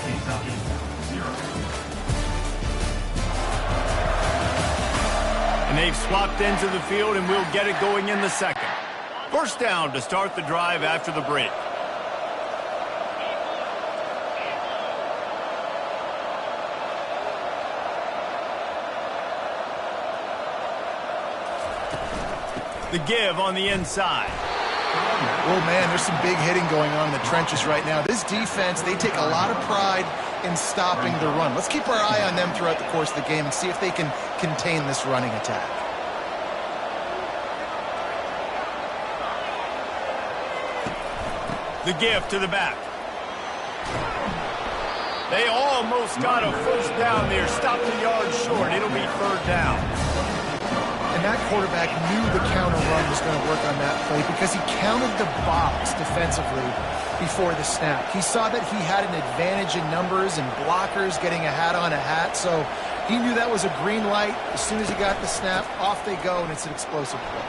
Kentucky, 0. And they've swapped ends of the field, and we'll get it going in the second. First down to start the drive after the break. The give on the inside. Oh, man, there's some big hitting going on in the trenches right now. This defense, they take a lot of pride in stopping the run. Let's keep our eye on them throughout the course of the game and see if they can contain this running attack. The give to the back. They almost got a first down there. Stopped the yard short. It'll be 3rd down. And that quarterback knew the counter run was going to work on that play because he counted the box defensively before the snap. He saw that he had an advantage in numbers and blockers getting a hat on a hat, so he knew that was a green light. As soon as he got the snap, off they go, and it's an explosive play.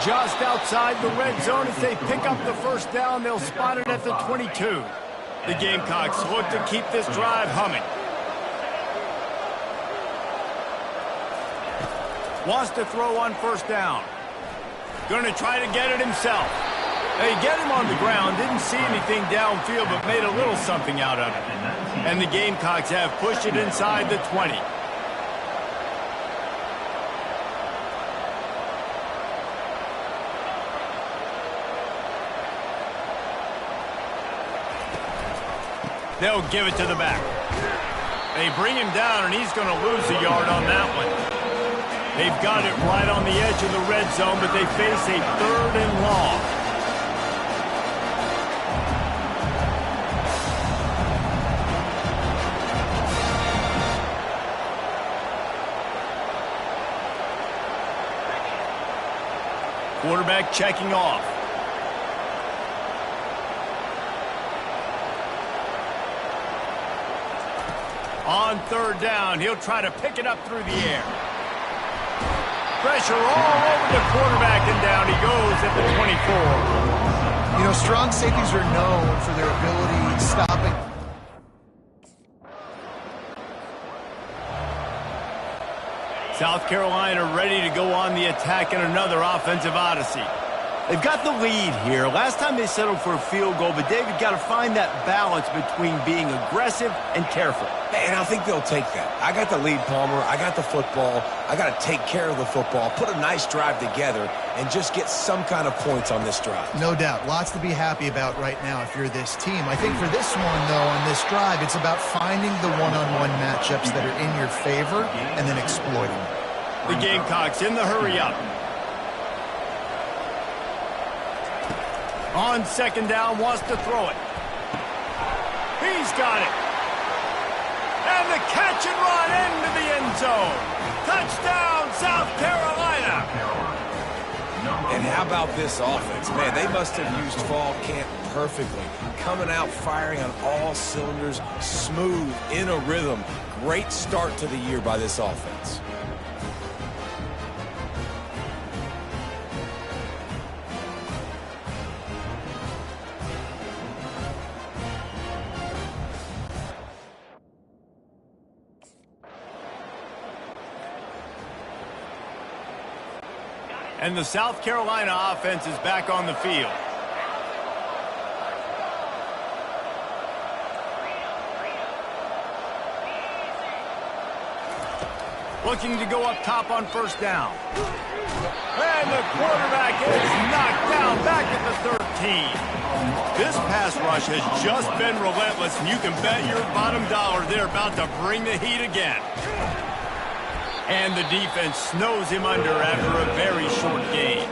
Just outside the red zone as they pick up the first down. They'll spot it at the 22. The Gamecocks look to keep this drive humming. Wants to throw on first down. Going to try to get it himself. They get him on the ground. Didn't see anything downfield, but made a little something out of it. And the Gamecocks have pushed it inside the 20. They'll give it to the back. They bring him down, and he's going to lose a yard on that one. They've got it right on the edge of the red zone, but they face a 3rd and long. Quarterback checking off. On 3rd down, he'll try to pick it up through the air. Pressure all over the quarterback, and down he goes at the 24. You know, strong safeties are known for their ability stopping. South Carolina ready to go on the attack in another offensive odyssey. They've got the lead here. Last time they settled for a field goal, but David got to find that balance between being aggressive and careful. And I think they'll take that. I got the lead, Palmer. I got the football. I got to take care of the football, put a nice drive together, and just get some kind of points on this drive. No doubt. Lots to be happy about right now if you're this team. I think for this one, though, on this drive, it's about finding the one-on-one matchups that are in your favor and then exploiting them. The Gamecocks in the hurry-up. On 2nd down, wants to throw it. He's got it. And the catch and run into the end zone. Touchdown, South Carolina. And how about this offense? Man, they must have used fall camp perfectly. Coming out firing on all cylinders, smooth, in a rhythm. Great start to the year by this offense. And the South Carolina offense is back on the field. Looking to go up top on first down. And the quarterback is knocked down back at the 13. This pass rush has just been relentless, and you can bet your bottom dollar they're about to bring the heat again. And the defense snows him under after a very short game.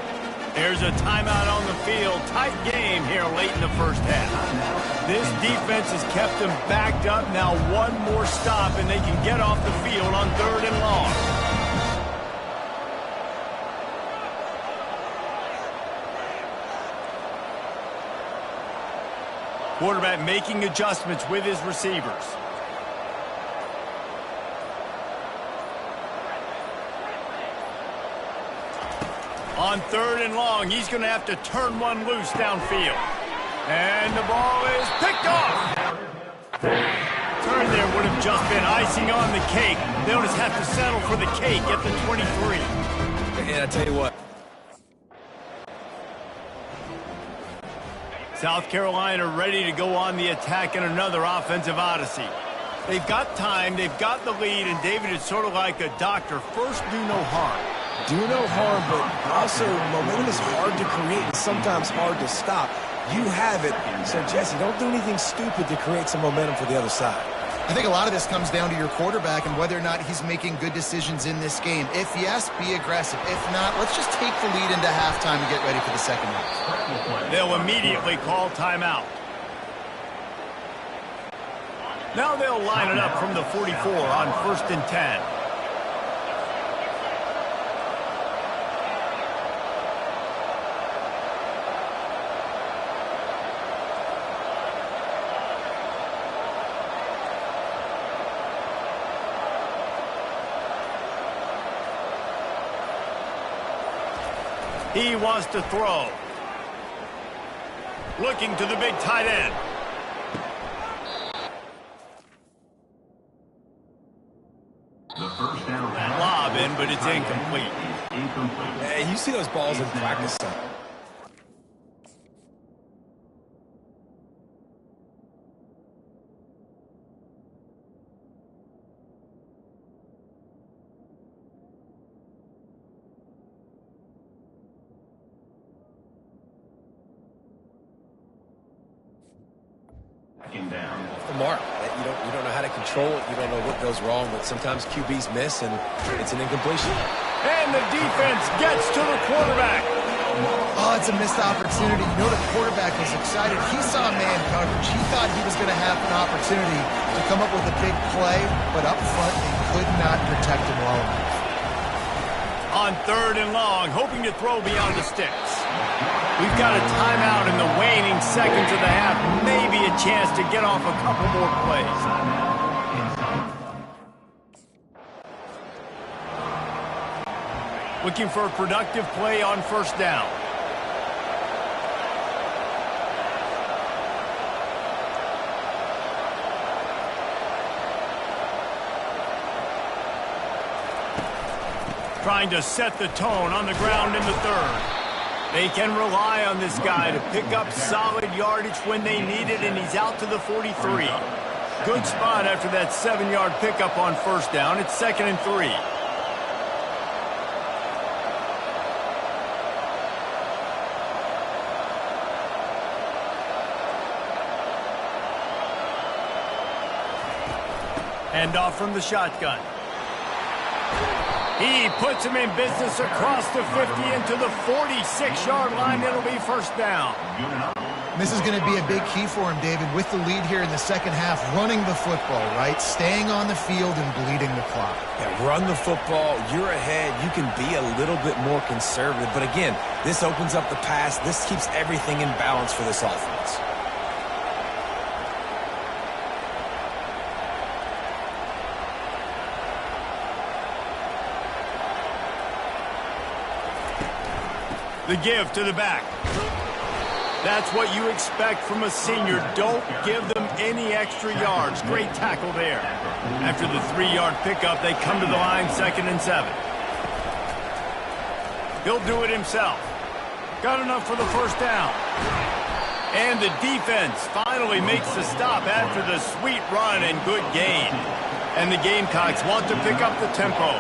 There's a timeout on the field. Tight game here late in the first half. This defense has kept them backed up. Now one more stop and they can get off the field on 3rd and long. Quarterback making adjustments with his receivers. On 3rd and long, he's going to have to turn one loose downfield. And the ball is picked off. Turn there would have just been icing on the cake. They'll just have to settle for the cake at the 23. And I tell you what. South Carolina ready to go on the attack in another offensive odyssey. They've got time, they've got the lead, and David is sort of like a doctor. First, do no harm. Do no harm, but also momentum is hard to create and sometimes hard to stop. You have it, so Jesse, don't do anything stupid to create some momentum for the other side. I think a lot of this comes down to your quarterback and whether or not he's making good decisions in this game. If yes, be aggressive. If not, let's just take the lead into halftime and get ready for the second half. They'll immediately call timeout. Now they'll line it up from the 44 on 1st and 10. He wants to throw. Looking to the big tight end. The first down pass. Lob in, but it's incomplete. Hey, you see those balls in practice. Down. The mark. You don't know how to control it. You don't know what goes wrong, but sometimes QBs miss, and it's an incompletion. And the defense gets to the quarterback. Oh, it's a missed opportunity. You know, the quarterback was excited. He saw man coverage. He thought he was going to have an opportunity to come up with a big play, but up front, they could not protect him well enough. On 3rd and long, hoping to throw beyond the sticks. We've got a timeout in the waning seconds of the half. Maybe a chance to get off a couple more plays. Looking for a productive play on 1st down. Trying to set the tone on the ground in the 3rd. They can rely on this guy to pick up solid yardage when they need it, and he's out to the 43. Good spot after that 7-yard pickup on 1st down. It's 2nd and 3. Hand off from the shotgun. He puts him in business across the 50 into the 46-yard line. It'll be 1st down. This is going to be a big key for him, David, with the lead here in the second half, running the football, right? Staying on the field and bleeding the clock. Yeah, run the football. You're ahead. You can be a little bit more conservative. But again, this opens up the pass. This keeps everything in balance for this offense. The give to the back. That's what you expect from a senior. Don't give them any extra yards. Great tackle there. After the 3-yard pickup, they come to the line 2nd and 7. He'll do it himself. Got enough for the 1st down. And the defense finally makes the stop after the sweet run and good gain. And the Gamecocks want to pick up the tempo.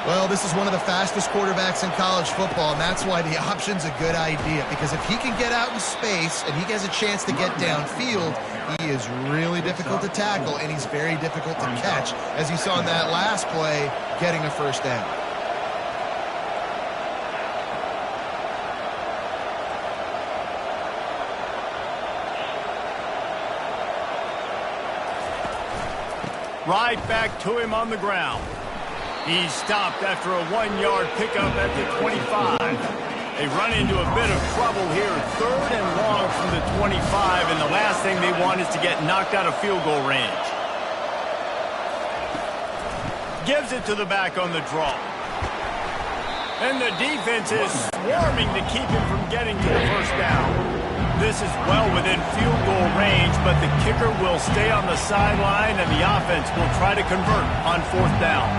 Well, this is one of the fastest quarterbacks in college football, and that's why the option's a good idea. Because if he can get out in space and he has a chance to get downfield, he is really difficult to tackle, and he's very difficult to catch, as you saw in that last play, getting a first down. Right back to him on the ground. He's stopped after a 1-yard pickup at the 25. They run into a bit of trouble here. 3rd and long from the 25, and the last thing they want is to get knocked out of field goal range. Gives it to the back on the draw. And the defense is swarming to keep him from getting to the first down. This is well within field goal range, but the kicker will stay on the sideline, and the offense will try to convert on 4th down.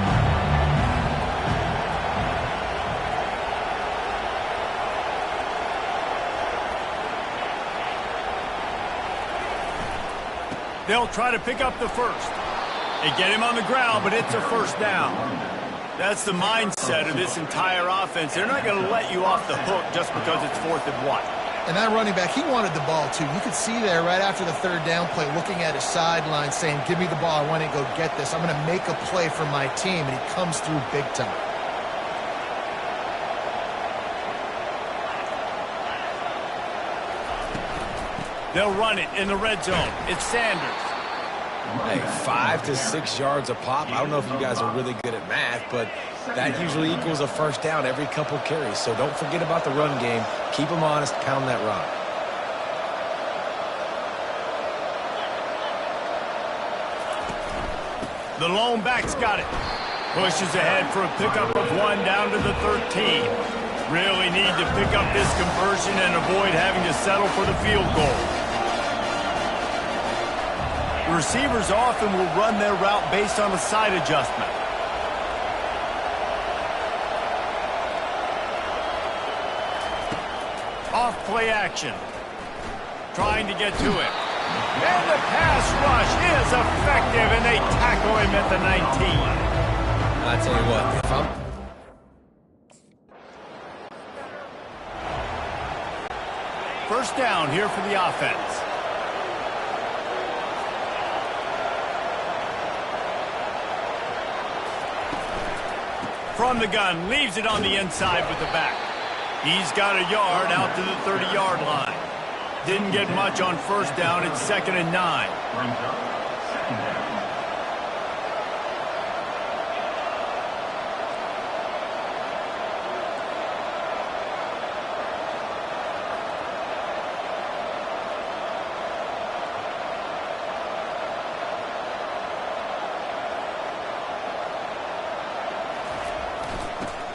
They'll try to pick up the first. They get him on the ground, but it's a first down. That's the mindset of this entire offense. They're not going to let you off the hook just because it's 4th and 1. And that running back, he wanted the ball, too. You could see there right after the 3rd down play, looking at his sideline, saying, give me the ball. I want to go get this. I'm going to make a play for my team. And he comes through big time. They'll run it in the red zone. It's Sanders. Hey, 5 to 6 yards a pop. I don't know if you guys are really good at math, but that usually equals a first down every couple carries. So don't forget about the run game. Keep them honest. Pound that rock. The lone back's got it. Pushes ahead for a pickup of 1 down to the 13. Really need to pick up this conversion and avoid having to settle for the field goal. The receivers often will run their route based on a side adjustment. Off play action. Trying to get to it. And the pass rush is effective, and they tackle him at the 19. I tell you what, if I'm... First down here for the offense. From the gun, leaves it on the inside with the back. He's got a yard out to the 30-yard line. Didn't get much on first down. It's 2nd and 9.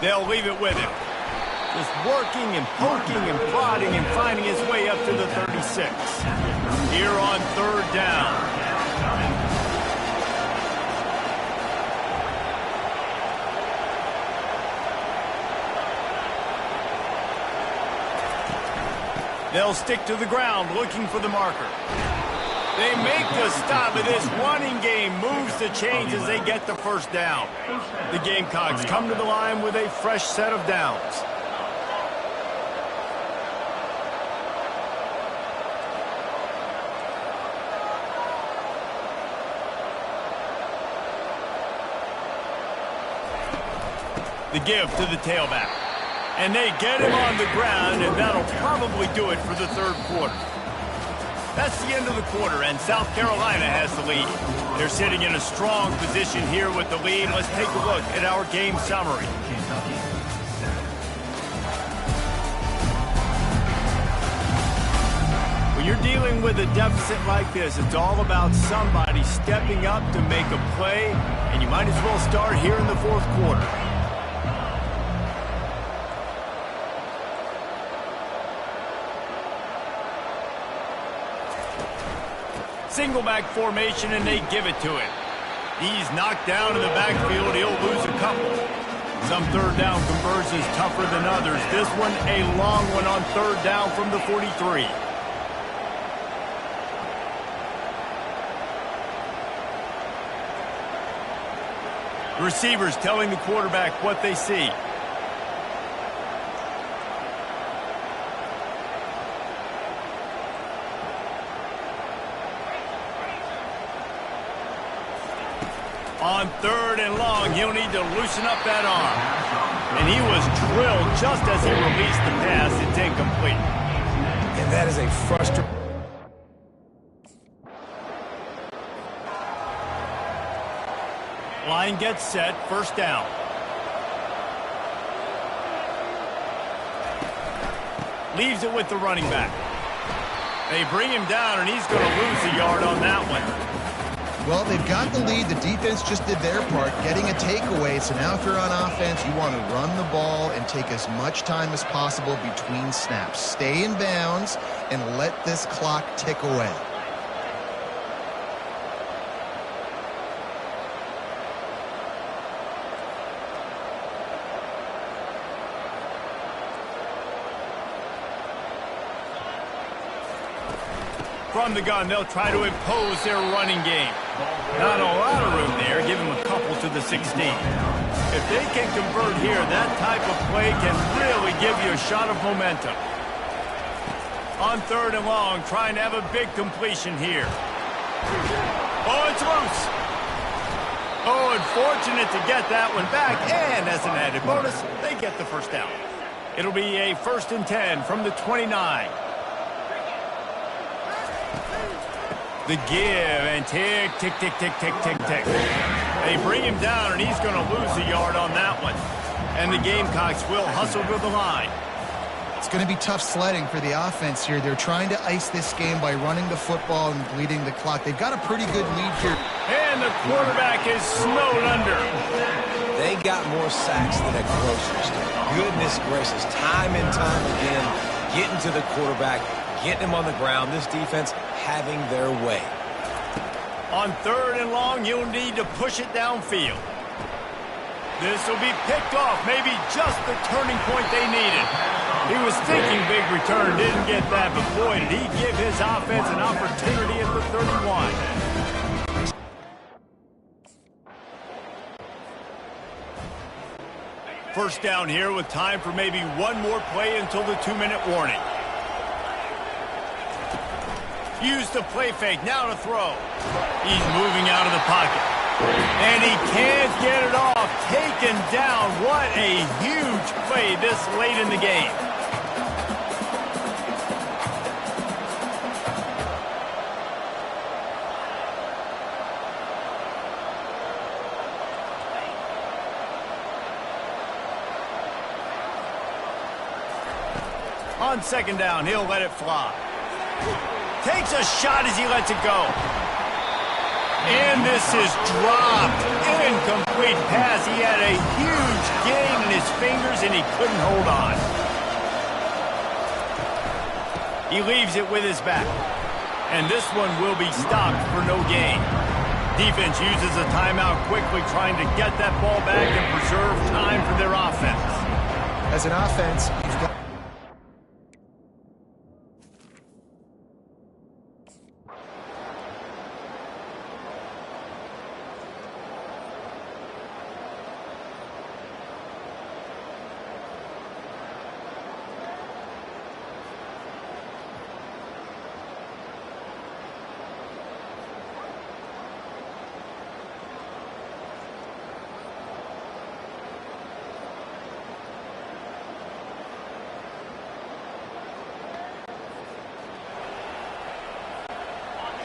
They'll leave it with him. Just working and poking and prodding and finding his way up to the 36. Here on 3rd down. They'll stick to the ground looking for the marker. They make the stop, but this running game moves the chains as they get the first down. The Gamecocks come to the line with a fresh set of downs. The give to the tailback. And they get him on the ground, and that'll probably do it for the 3rd quarter. That's the end of the quarter, and South Carolina has the lead. They're sitting in a strong position here with the lead. Let's take a look at our game summary. When you're dealing with a deficit like this, it's all about somebody stepping up to make a play, and you might as well start here in the 4th quarter. Single back formation, and they give it to him. He's knocked down in the backfield. He'll lose a couple. Some 3rd down conversions tougher than others. This one, a long one on 3rd down from the 43. Receivers telling the quarterback what they see. On 3rd and long, he'll need to loosen up that arm. And he was drilled just as he released the pass. It's incomplete. And that is a frustrating... Line gets set, 1st down. Leaves it with the running back. They bring him down, and he's going to lose a yard on that one. Well, they've got the lead. The defense just did their part, getting a takeaway. So now if you're on offense, you want to run the ball and take as much time as possible between snaps. Stay in bounds and let this clock tick away. From the gun, they'll try to impose their running game. Not a lot of room there. Give them a couple to the 16. If they can convert here, that type of play can really give you a shot of momentum. On 3rd and long, trying to have a big completion here. Oh, it's loose. Oh, unfortunate to get that one back. And as an added bonus, they get the 1st down. It'll be a 1st and 10 from the 29. The give, and tick, tick, tick, tick, tick, tick, tick. They bring him down, and he's going to lose a yard on that one. And the Gamecocks will hustle to the line. It's going to be tough sledding for the offense here. They're trying to ice this game by running the football and bleeding the clock. They've got a pretty good lead here. And the quarterback is snowed under. They got more sacks than a grocery store. Goodness gracious. Time and time again, getting to the quarterback, getting him on the ground. This defense having their way. On 3rd and long, you'll need to push it downfield. This will be picked off, maybe just the turning point they needed. He was thinking big return, didn't get that, but boy, did he give his offense an opportunity at the 31. First down here with time for maybe one more play until the 2-minute warning. Use the play fake, now to throw. He's moving out of the pocket. And he can't get it off. Taken down. What a huge play this late in the game. On 2nd down, he'll let it fly. Takes a shot as he lets it go. And this is dropped. Incomplete pass. He had a huge gain in his fingers, and he couldn't hold on. He leaves it with his back. And this one will be stopped for no gain. Defense uses a timeout quickly, trying to get that ball back and preserve time for their offense. As an offense, you've got...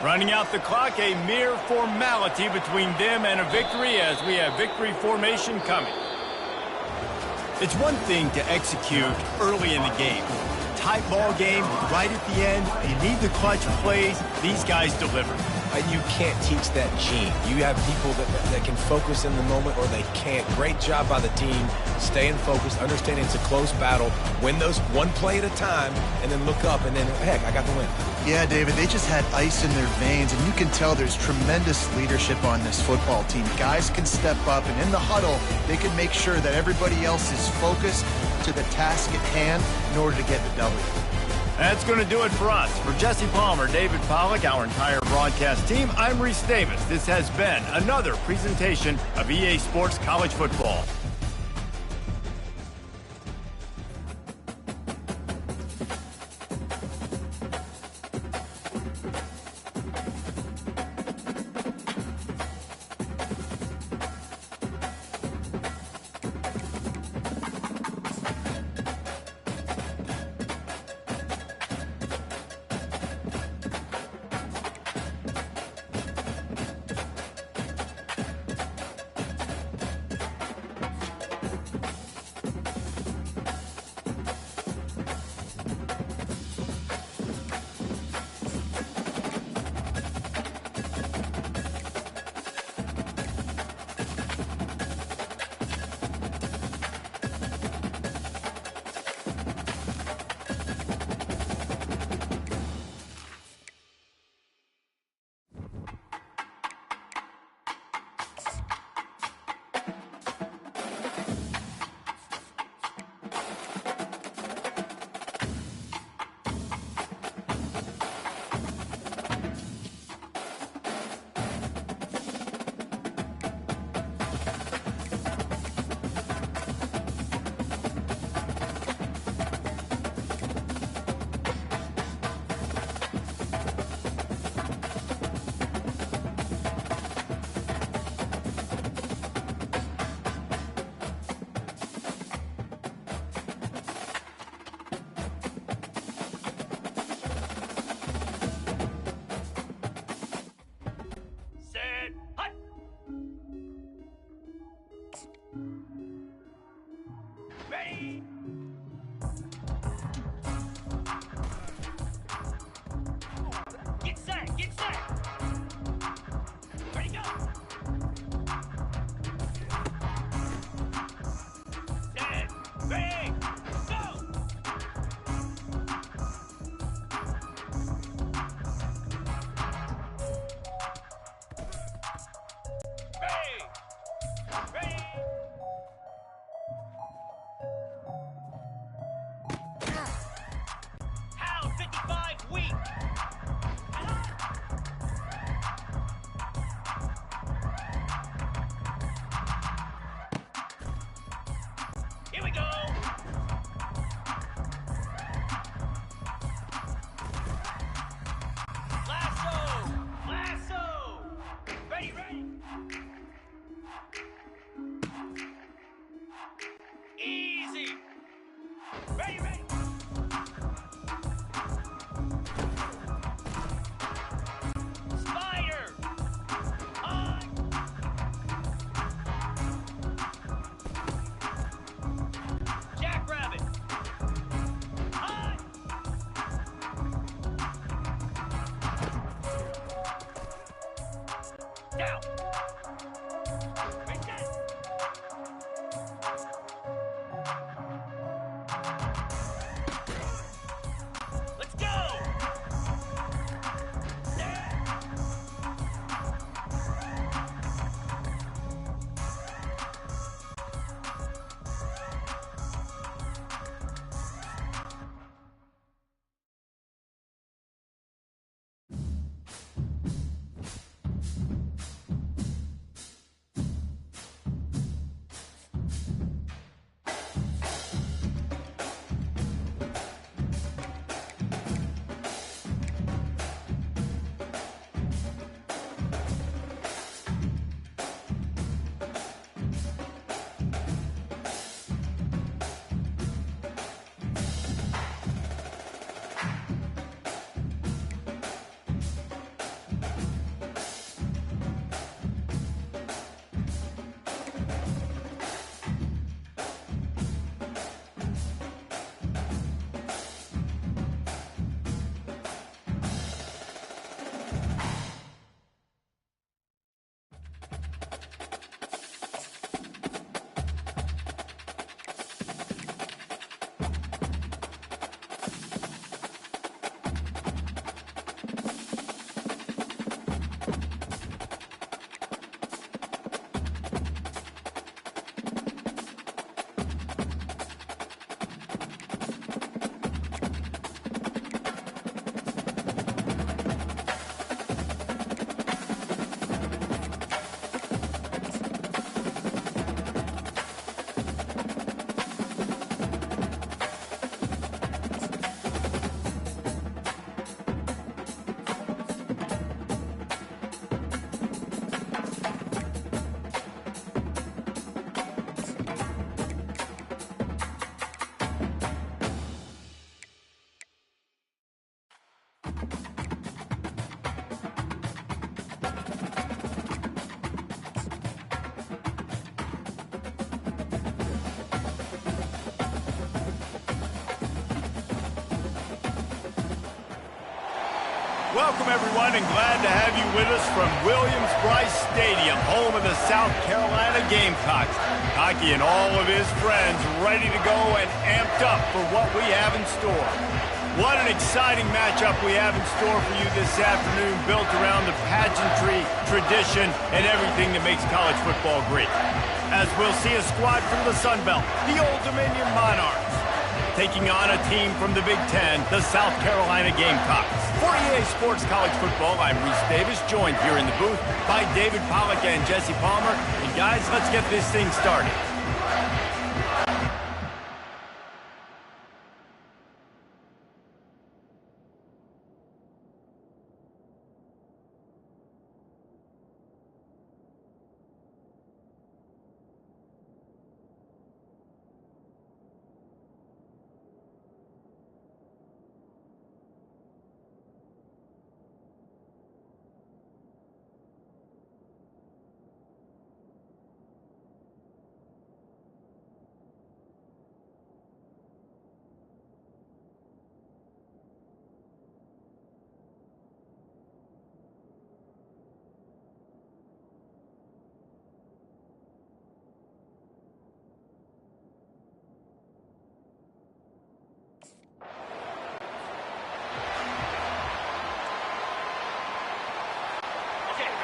Running out the clock, a mere formality between them and a victory as we have victory formation coming. It's one thing to execute early in the game. Tight ball game, right at the end, you need the clutch plays. These guys deliver. You can't teach that gene. You have people that can focus in the moment or they can't. Great job by the team, staying focused, understanding it's a close battle, win those one play at a time, and then look up, and then, heck, I got the win. Yeah, David, they just had ice in their veins, and you can tell there's tremendous leadership on this football team. Guys can step up, and in the huddle, they can make sure that everybody else is focused to the task at hand in order to get the W. That's going to do it for us. For Jesse Palmer, David Pollack, our entire broadcast team, I'm Reese Davis. This has been another presentation of EA Sports College Football. Welcome, everyone, and glad to have you with us from Williams-Brice Stadium, home of the South Carolina Gamecocks. Hockey and all of his friends ready to go and amped up for what we have in store. What an exciting matchup we have in store for you this afternoon, built around the pageantry, tradition, and everything that makes college football great. As we'll see a squad from the Sun Belt, the Old Dominion Monarchs, taking on a team from the Big Ten, the South Carolina Gamecocks. For EA Sports College Football, I'm Reese Davis, joined here in the booth by David Pollack and Jesse Palmer. And guys, let's get this thing started.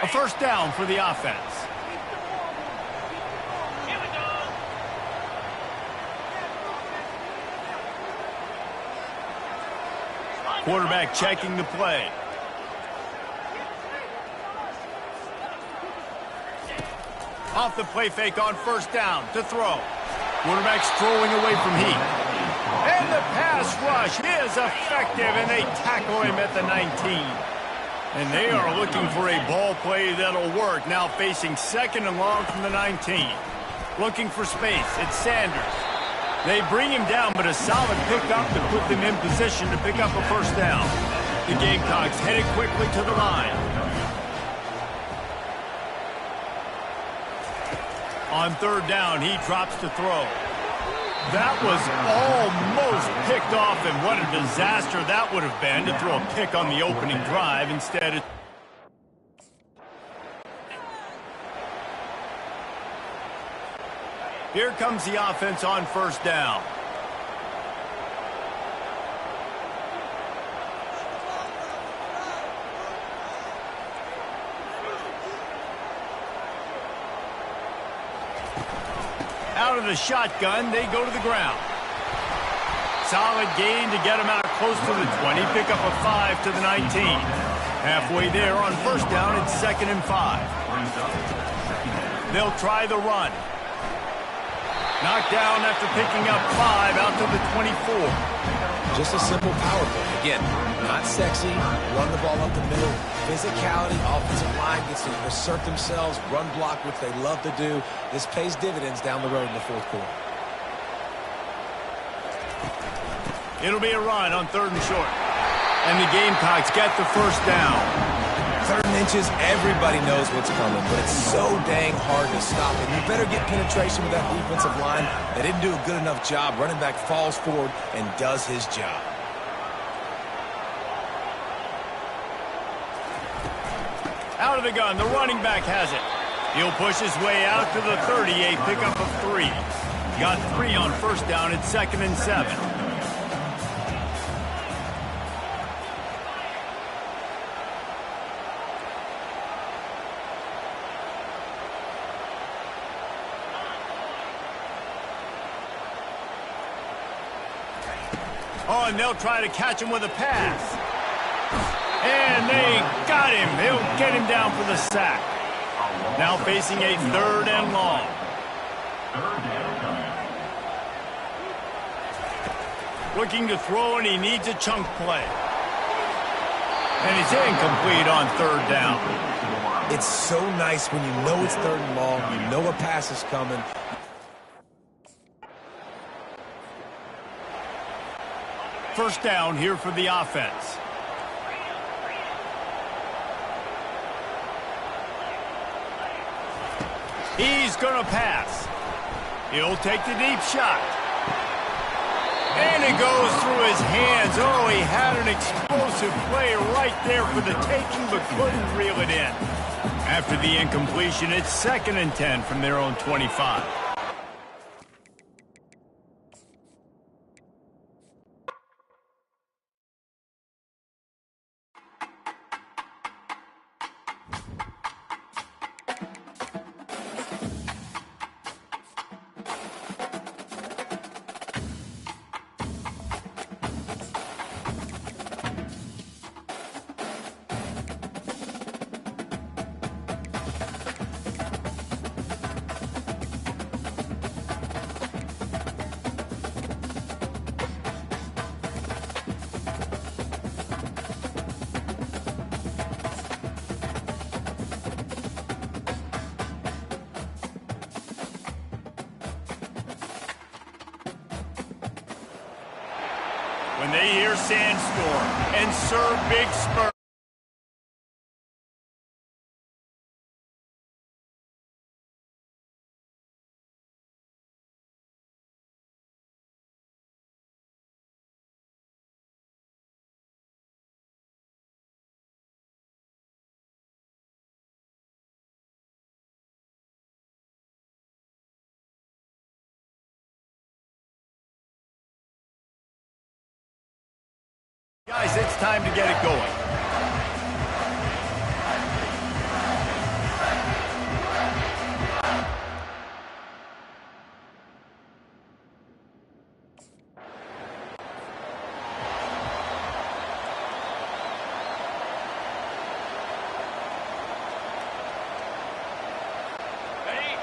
A first down for the offense. Here we go. Quarterback checking the play. Off the play fake on first down to throw. Quarterback's throwing away from heat. And the pass rush is effective, and they tackle him at the 19. And they are looking for a ball play that'll work. Now facing second and long from the 19. Looking for space. It's Sanders. They bring him down, but a solid pickup to put them in position to pick up a first down. The Gamecocks headed quickly to the line. On third down, he drops to throw. That was almost picked off, and what a disaster that would have been to throw a pick on the opening drive. Instead, here comes the offense on first down. Out of the shotgun, they go to the ground. Solid gain to get them out close to the 20. Pick up a 5 to the 19. Halfway there on first down, it's 2nd and 5. They'll try the run. Knocked down after picking up 5 out to the 24. Just a simple power play. Again, not sexy, run the ball up the middle. Physicality, offensive line gets to assert themselves, run block, which they love to do. This pays dividends down the road in the fourth quarter. It'll be a run on 3rd and short. And the Gamecocks get the first down. 3rd and inches, everybody knows what's coming, but it's so dang hard to stop it. You better get penetration with that defensive line. They didn't do a good enough job. Running back falls forward and does his job. Out of the gun, the running back has it. He'll push his way out to the 30, a pickup of 3. Got 3 on first down at 2nd and 7. Oh, and they'll try to catch him with a pass. And they got him. They'll get him down for the sack. Now facing a 3rd and long. Looking to throw, and he needs a chunk play. And he's incomplete on 3rd down. It's so nice when you know it's 3rd and long, you know a pass is coming. First down here for the offense. He's going to pass. He'll take the deep shot. And it goes through his hands. Oh, he had an explosive play right there for the taking, but couldn't reel it in. After the incompletion, it's 2nd and 10 from their own 25. When they hear Sandstorm and Sir Big Spur. Guys, it's time to get it going.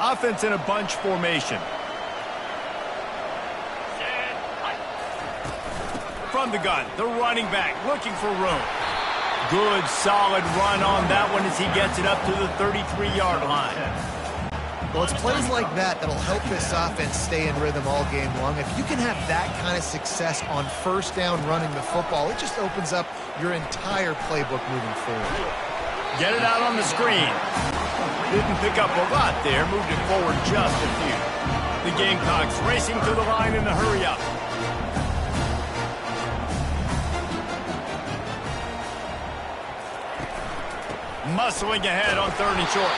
Offense in a bunch formation. From the gun, the running back looking for room. Good, solid run on that one as he gets it up to the 33-yard line. Well, it's plays like that that'll help this offense stay in rhythm all game long. If you can have that kind of success on 1st down running the football, it just opens up your entire playbook moving forward. Get it out on the screen. Didn't pick up a lot there, moved it forward just a few. The Gamecocks racing to the line in the hurry-up. Muscling ahead on 3rd and short.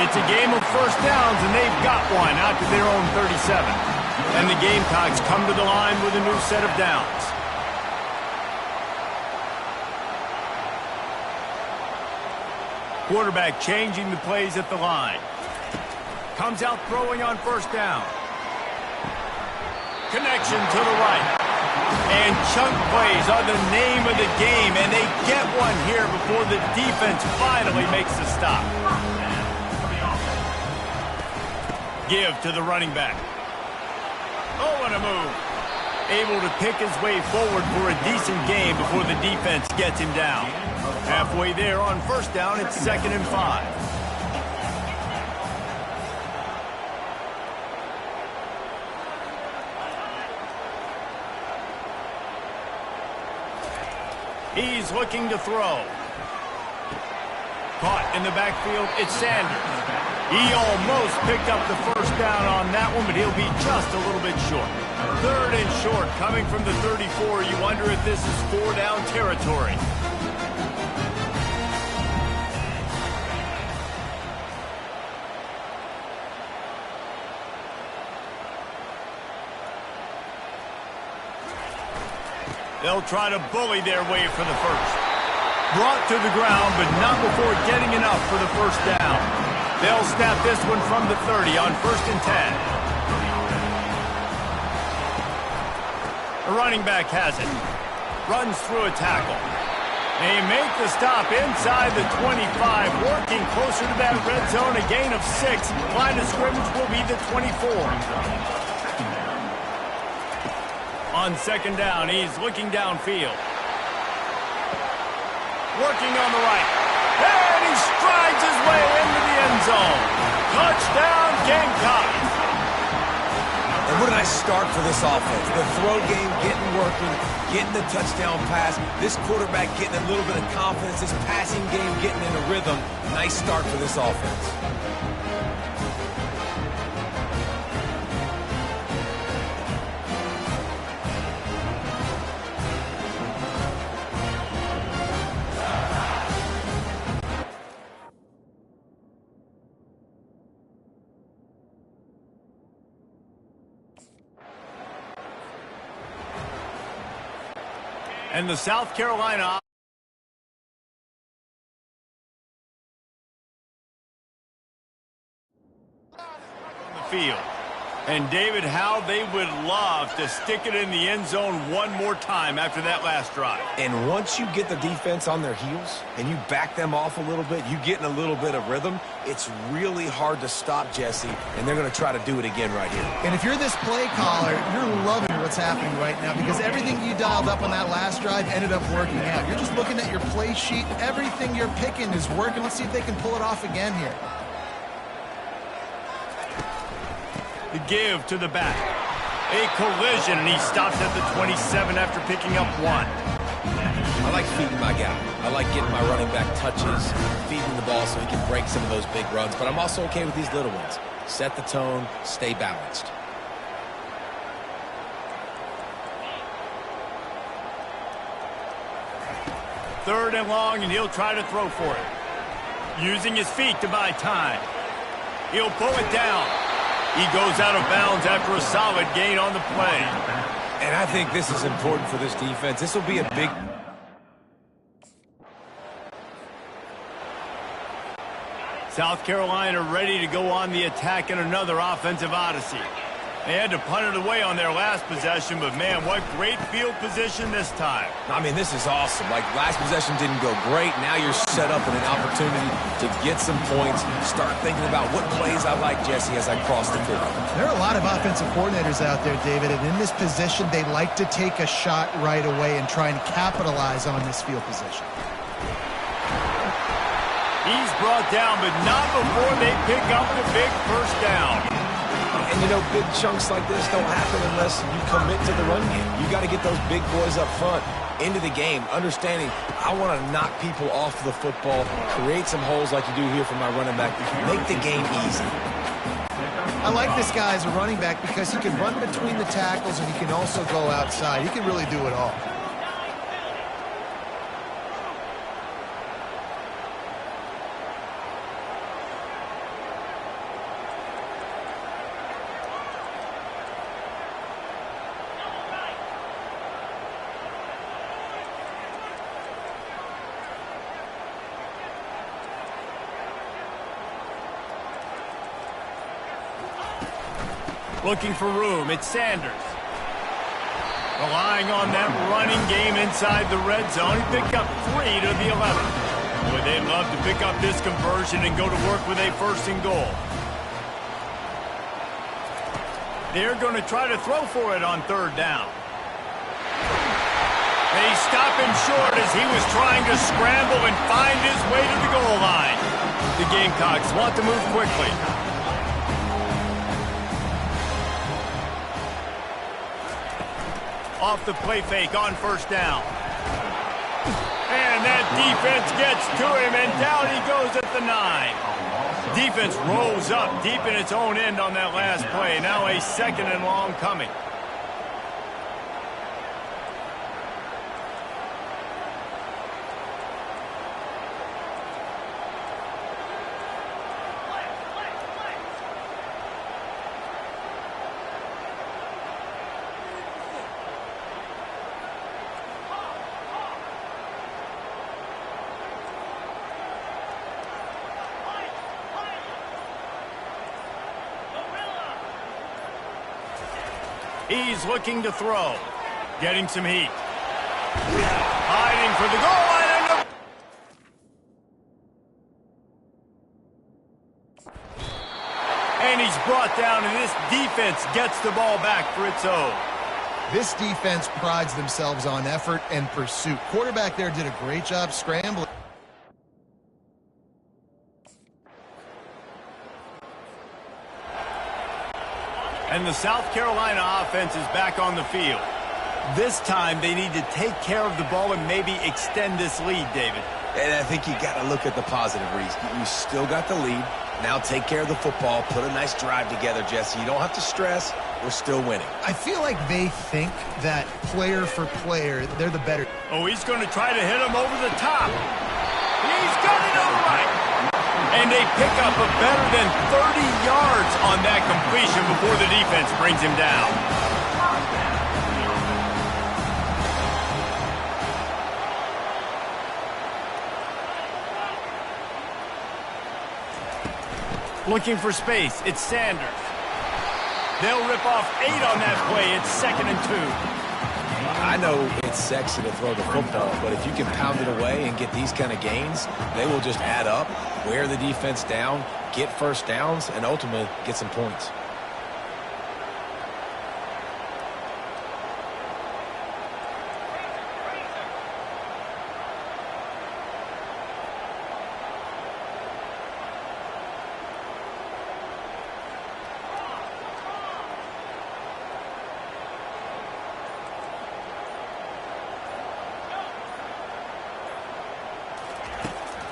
It's a game of 1st downs, and they've got one out to their own 37. And the Gamecocks come to the line with a new set of downs. Quarterback changing the plays at the line. Comes out throwing on 1st down. Connection to the right. And chunk plays are the name of the game, and they get one here before the defense finally makes the stop. Give to the running back. Oh, and a move. Able to pick his way forward for a decent game before the defense gets him down. Halfway there on 1st down, it's 2nd and 5. He's looking to throw. Caught in the backfield, it's Sanders. He almost picked up the 1st down on that one, but he'll be just a little bit short. 3rd and short coming from the 34. You wonder if this is 4-down territory. They'll try to bully their way for the 1st. Brought to the ground, but not before getting enough for the 1st down. They'll snap this one from the 30 on 1st and 10. The running back has it. Runs through a tackle. They make the stop inside the 25, working closer to that red zone, a gain of 6. Line of scrimmage will be the 24. On 2nd down, he's looking downfield. Working on the right. And he strides his way into the end zone. Touchdown, Gamecocks. And what did I start for this offense? The throw game getting working, getting the touchdown pass. This quarterback getting a little bit of confidence. This passing game getting in a rhythm. Nice start for this offense. And the South Carolina on the field. And David, how they would love to stick it in the end zone one more time after that last drive. And once you get the defense on their heels and you back them off a little bit, you get in a little bit of rhythm, it's really hard to stop, Jesse, and they're going to try to do it again right here. And if you're this play caller, you're loving what's happening right now because everything you dialed up on that last drive ended up working out. You're just looking at your play sheet. Everything you're picking is working. Let's see if they can pull it off again here. The give to the back. A collision, and he stops at the 27 after picking up 1. I like feeding my guy. I like getting my running back touches, feeding the ball so he can break some of those big runs. But I'm also okay with these little ones. Set the tone, stay balanced. Third and long, and he'll try to throw for it. Using his feet to buy time. He'll pull it down. He goes out of bounds after a solid gain on the play. And I think this is important for this defense. This will be a big... South Carolina ready to go on the attack in another offensive odyssey. They had to punt it away on their last possession, but man, what great field position this time. I mean, this is awesome. Like, last possession didn't go great. Now you're set up with an opportunity to get some points. Start thinking about what plays I like, Jesse, as I cross the field. There are a lot of offensive coordinators out there, David, and in this position, they like to take a shot right away and try and capitalize on this field position. He's brought down, but not before they pick up the big first down. And, you know, big chunks like this don't happen unless you commit to the run game. You got to get those big boys up front into the game, understanding I want to knock people off the football, create some holes like you do here for my running back, make the game easy. I like this guy as a running back because he can run between the tackles and he can also go outside. He can really do it all. Looking for room, it's Sanders. Relying on that running game inside the red zone. He picked up 3 to the 11. Boy, they'd love to pick up this conversion and go to work with a first and goal. They're going to try to throw for it on third down. They stop him short as he was trying to scramble and find his way to the goal line. The Gamecocks want to move quickly. Off the play fake on first down. And that defense gets to him, and down he goes at the 9. Defense rolls up deep in its own end on that last play. Now a second and long coming. He's looking to throw. Getting some heat. Hiding for the goal line. And he's brought down, and this defense gets the ball back for its own. This defense prides themselves on effort and pursuit. Quarterback there did a great job scrambling. And the South Carolina offense is back on the field. This time they need to take care of the ball and maybe extend this lead, David. And I think you got to look at the positive, Reese. You still got the lead. Now take care of the football. Put a nice drive together, Jesse. You don't have to stress. We're still winning. I feel like they think that player for player, they're the better. Oh, he's going to try to hit him over the top. He's got it over right. And they pick up a better than 30 yards on that completion before the defense brings him down. Looking for space. It's Sanders. They'll rip off 8 on that play. It's 2nd and 2. I know it's sexy to throw the football, but if you can pound it away and get these kind of gains, they will just add up, wear the defense down, get first downs, and ultimately get some points.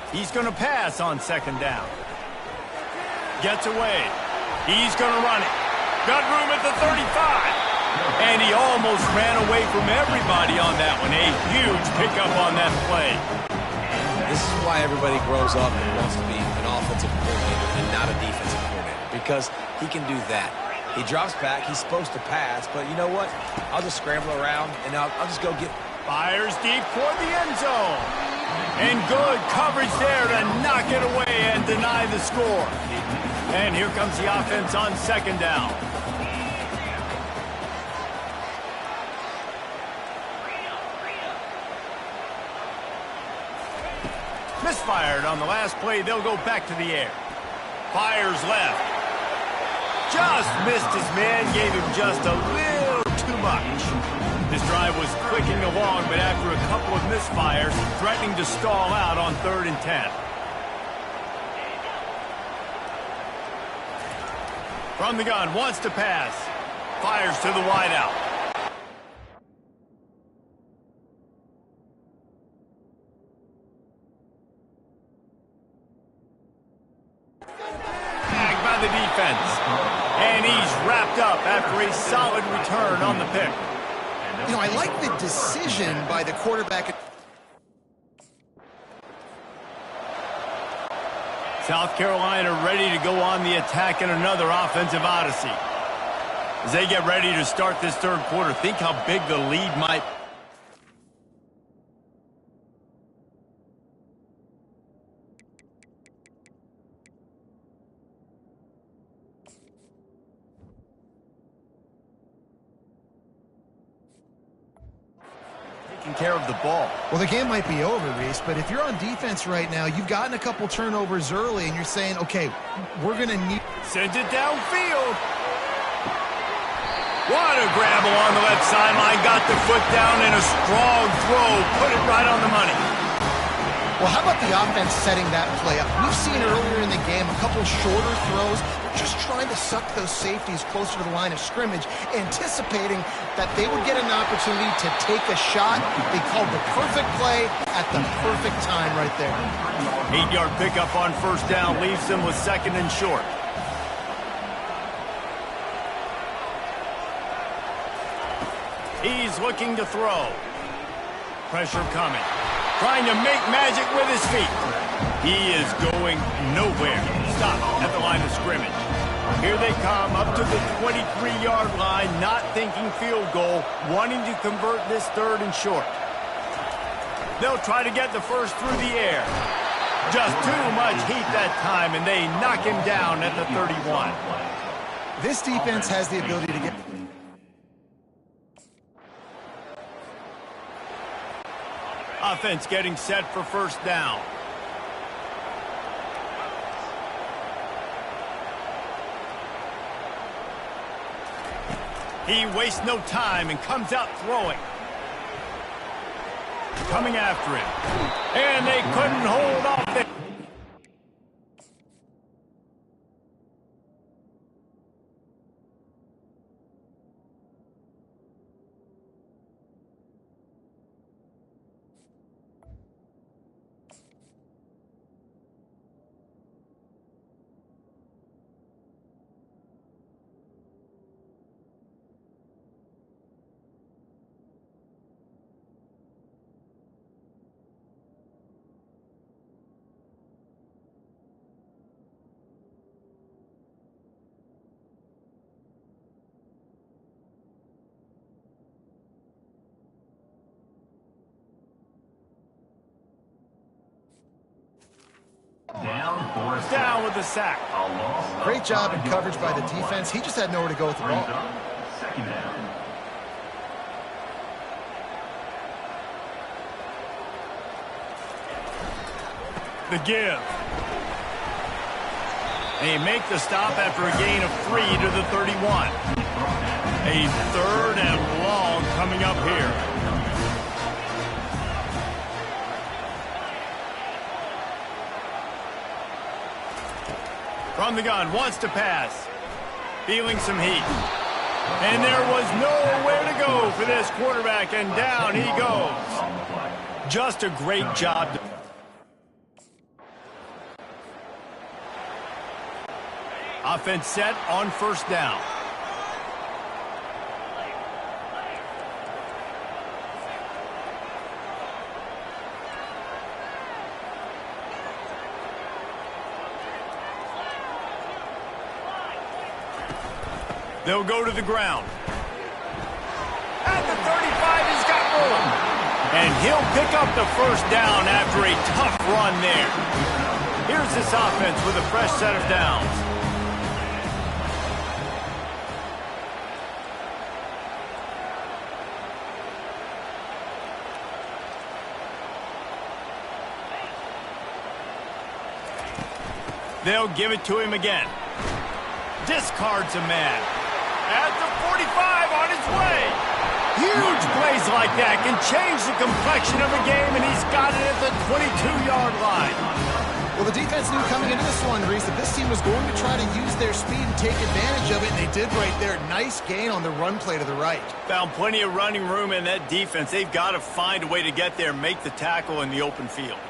He's going to pass on 2nd down. Gets away. He's going to run it. Got room at the 35. And he almost ran away from everybody on that one. A huge pickup on that play. This is why everybody grows up and wants to be an offensive coordinator and not a defensive coordinator, because he can do that. He drops back. He's supposed to pass, but you know what? I'll just scramble around, and I'll just go get... Fires deep toward the end zone. And good coverage there to knock it away and deny the score. And here comes the offense on 2nd down. Misfired on the last play. They'll go back to the air. Fires left. Just missed his man. Gave him just a little too much. This drive was clicking along, but after a couple of misfires, threatening to stall out on 3rd and 10. From the gun, wants to pass. Fires to the wideout. Tagged by the defense. And he's wrapped up after a solid return on the pick. You know, I like the decision by the quarterback. South Carolina ready to go on the attack in another offensive odyssey. As they get ready to start this 3rd quarter, think how big the lead might be. Care of the ball. Well, the game might be over, Reese, but if you're on defense right now, you've gotten a couple turnovers early, and you're saying, okay, we're going to need... Sends it downfield. What a grab along the left sideline. Got the foot down and a strong throw. Put it right on the money. Well, how about the offense setting that play up? We've seen earlier in the game a couple shorter throws, just trying to suck those safeties closer to the line of scrimmage, anticipating that they would get an opportunity to take a shot. They called the perfect play at the perfect time right there. 8-yard pickup on 1st down leaves them with 2nd and short. He's looking to throw. Pressure coming. Trying to make magic with his feet. He is going nowhere. Stop at the line of scrimmage. Here they come up to the 23-yard line, not thinking field goal, wanting to convert this 3rd and short. They'll try to get the first through the air. Just too much heat that time, and they knock him down at the 31. This defense has the ability to get... Offense getting set for 1st down. He wastes no time and comes out throwing. Coming after him. And they couldn't hold off the... Down for a Down with the sack. A loss of Great job in 5 coverage by the yards. defense. He just had nowhere to go with the Brings ball. up second down. The give. They make the stop after a gain of 3 to the 31. A 3rd and long coming up here. From the gun, wants to pass. Feeling some heat. And there was nowhere to go for this quarterback, and down he goes. Just a great job. Offense set on first down. They'll go to the ground. At the 35, he's got room. And he'll pick up the first down after a tough run there. Here's this offense with a fresh set of downs. They'll give it to him again. Discards a man. At the 45, on his way. Huge plays like that can change the complexion of a game, and he's got it at the 22-yard line. Well, the defense knew coming into this one, Reese, that this team was going to try to use their speed and take advantage of it, and they did right there. Nice gain on the run play to the right. Found plenty of running room in that defense. They've got to find a way to get there, make the tackle in the open field.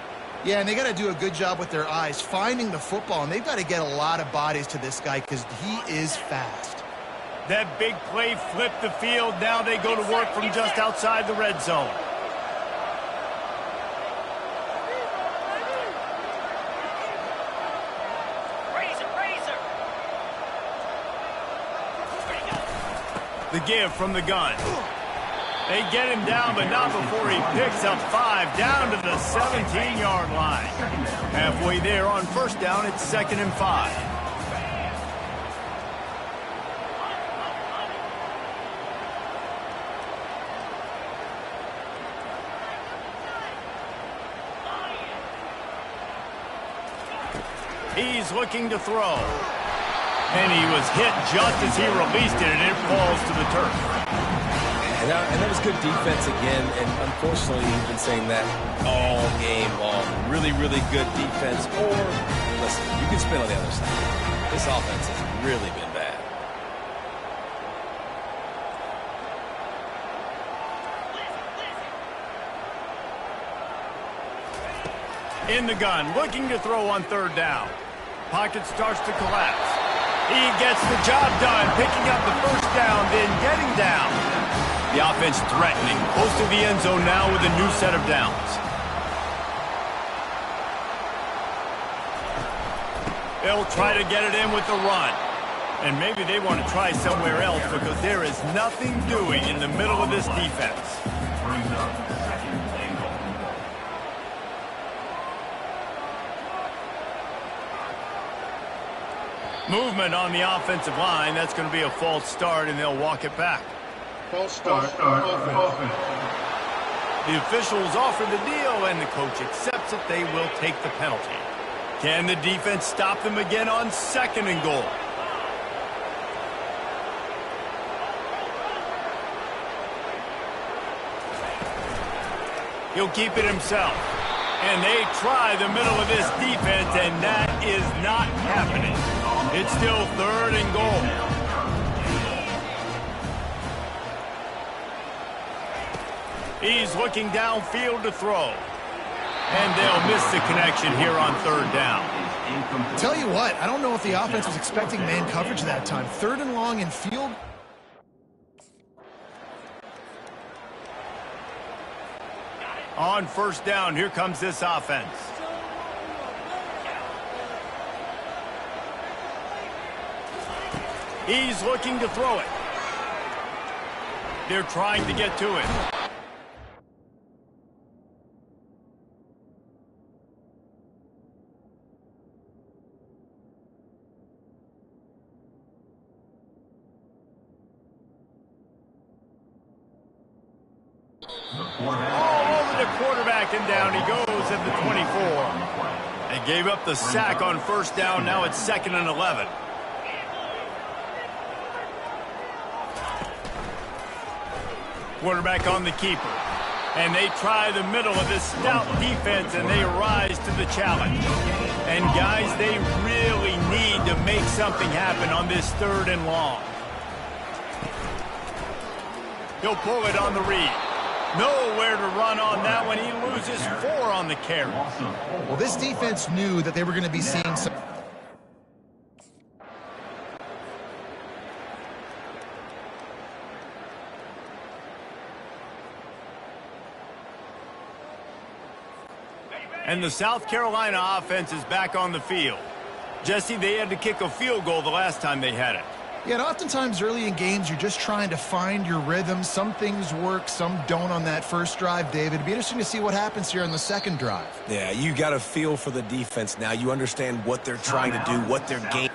Yeah, and they got to do a good job with their eyes, finding the football, and they've got to get a lot of bodies to this guy because he is fast. That big play flipped the field. Now they go to work from just outside the red zone. Razor. Where'd he go? The give from the gun. They get him down, but not before he picks up 5 down to the 17-yard line. Halfway there on first down, it's 2nd and 5. He's looking to throw. And he was hit just as he released it, and it falls to the turf. And that was good defense again, and unfortunately, you've been saying that all game long. Really, really good defense. Or, listen, you can spin on the other side. This offense has really been bad. In the gun, looking to throw on 3rd down. Pocket starts to collapse. He gets the job done, picking up the first down, then getting down. The offense threatening, close to the end zone now with a new set of downs. They'll try to get it in with the run. And maybe they want to try somewhere else because there is nothing doing in the middle of this defense. Brings up 2nd and goal. Movement on the offensive line. That's going to be a false start, and they'll walk it back. False start. Offense. The officials offer the deal, and the coach accepts it. They will take the penalty. Can the defense stop them again on 2nd and goal? He'll keep it himself. And they try the middle of this defense, and that is not happening. It's still 3rd and goal. He's looking downfield to throw. And they'll miss the connection here on 3rd down. Tell you what, I don't know if the offense was expecting man coverage that time. 3rd and long in field. On first down, here comes this offense. He's looking to throw it. They're trying to get to it. all over the quarterback, and down he goes at the 24. They gave up the sack on first down. Now it's 2nd and 11. Quarterback on the keeper. And they try the middle of this stout defense, and they rise to the challenge. And, guys, they really need to make something happen on this 3rd and long. He'll pull it on the read. Nowhere to run on that one. He loses 4 on the carry. Well, this defense knew that they were going to be seeing some... And the South Carolina offense is back on the field. Jesse, they had to kick a field goal the last time they had it. Yeah, and oftentimes early in games, you're just trying to find your rhythm. Some things work, some don't on that first drive, David. It'd be interesting to see what happens here on the second drive. Yeah, you got a feel for the defense now. You understand what they're trying to do, what their game.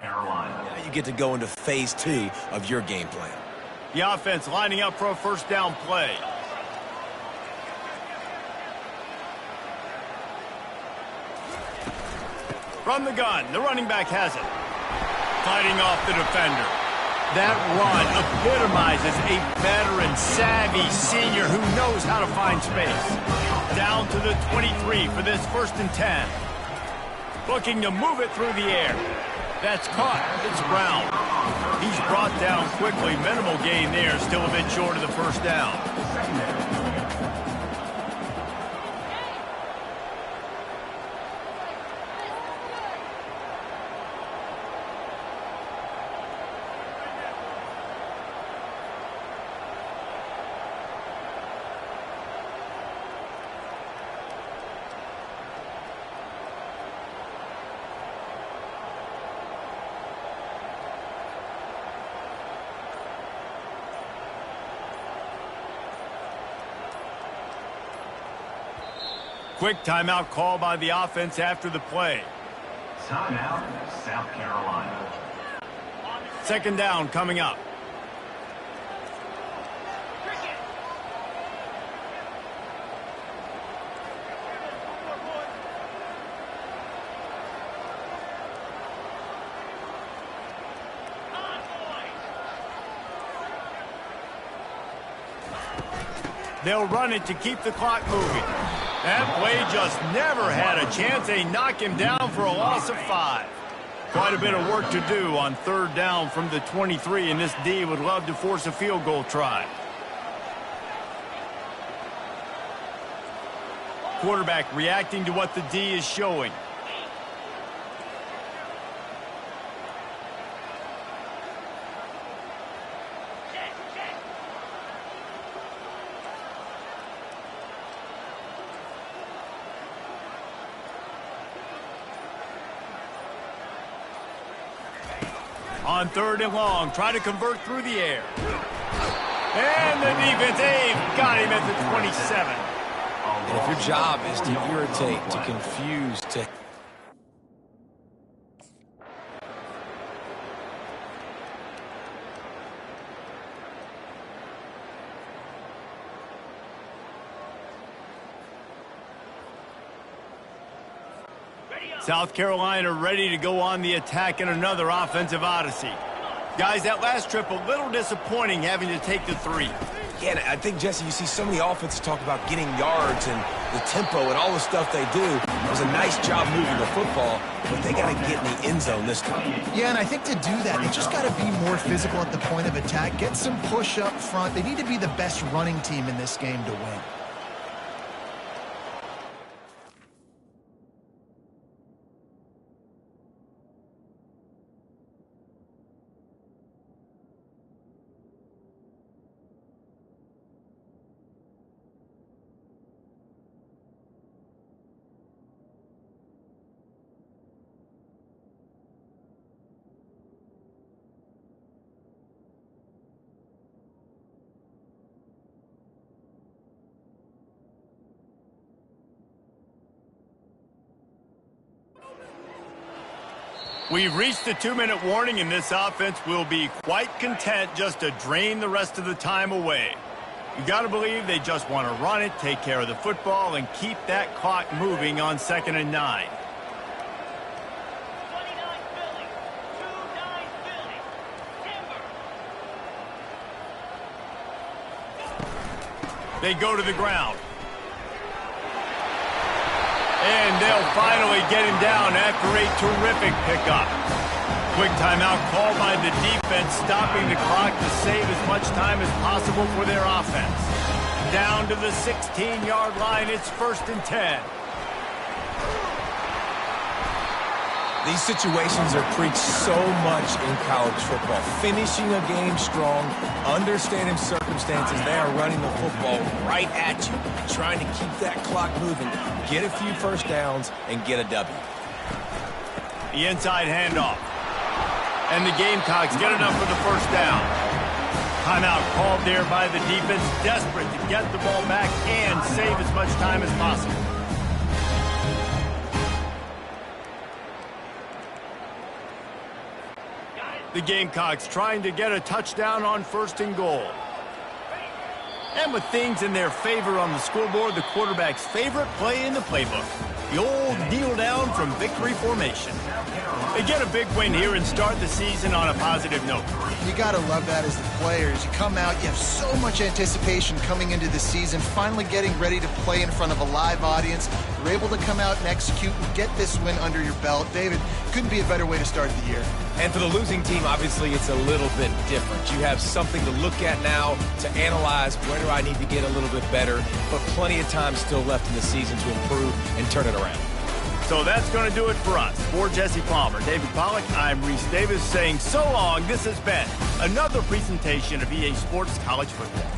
Carolina. Now you get to go into phase 2 of your game plan. The offense lining up for a first down play. From the gun, the running back has it. Fighting off the defender. That run epitomizes a veteran, savvy senior who knows how to find space. Down to the 23 for this 1st and 10. Looking to move it through the air. That's caught. It's Brown. He's brought down quickly. Minimal gain there. Still a bit short of the first down. quick timeout call by the offense after the play. Timeout, South Carolina. Second down coming up. They'll run it to keep the clock moving. That play just never had a chance. They knock him down for a loss of 5. Quite a bit of work to do on third down from the 23, and this D would love to force a field goal try. Quarterback reacting to what the D is showing. On third and long, try to convert through the air. And the defense, they've got him at the 27. And if your job is to irritate, to confuse, to... South Carolina ready to go on the attack in another offensive odyssey. Guys, that last trip a little disappointing having to take the 3. Yeah, and I think, Jesse, you see so many offenses talk about getting yards and the tempo and all the stuff they do. It was a nice job moving the football, but they got to get in the end zone this time. Yeah, and I think to do that, they just got to be more physical at the point of attack, get some push up front. They need to be the best running team in this game to win. We've reached the 2-minute warning, and this offense will be quite content just to drain the rest of the time away. You got to believe they just want to run it, take care of the football, and keep that clock moving on 2nd and 9. They go to the ground. And they'll finally get him down after a terrific pickup. Quick timeout called by the defense, stopping the clock to save as much time as possible for their offense. Down to the 16-yard line, it's 1st and 10. These situations are preached so much in college football. Finishing a game strong, understanding circumstances. They are running the football right at you, trying to keep that clock moving, get a few first downs, and get a W. The inside handoff. And the Gamecocks get enough for the 1st down. Timeout called there by the defense, desperate to get the ball back and save as much time as possible. The Gamecocks trying to get a touchdown on 1st and goal. And with things in their favor on the scoreboard, the quarterback's favorite play in the playbook, the old kneel down from victory formation. They get a big win here and start the season on a positive note. You got to love that as the players. You come out, you have so much anticipation coming into the season, finally getting ready to play in front of a live audience. You're able to come out and execute and get this win under your belt. David, couldn't be a better way to start the year. And for the losing team, obviously, it's a little bit different. You have something to look at now to analyze where do I need to get a little bit better, but plenty of time still left in the season to improve and turn it around. So that's going to do it for us. For Jesse Palmer, David Pollack, I'm Reese Davis saying so long. This has been another presentation of EA Sports College Football.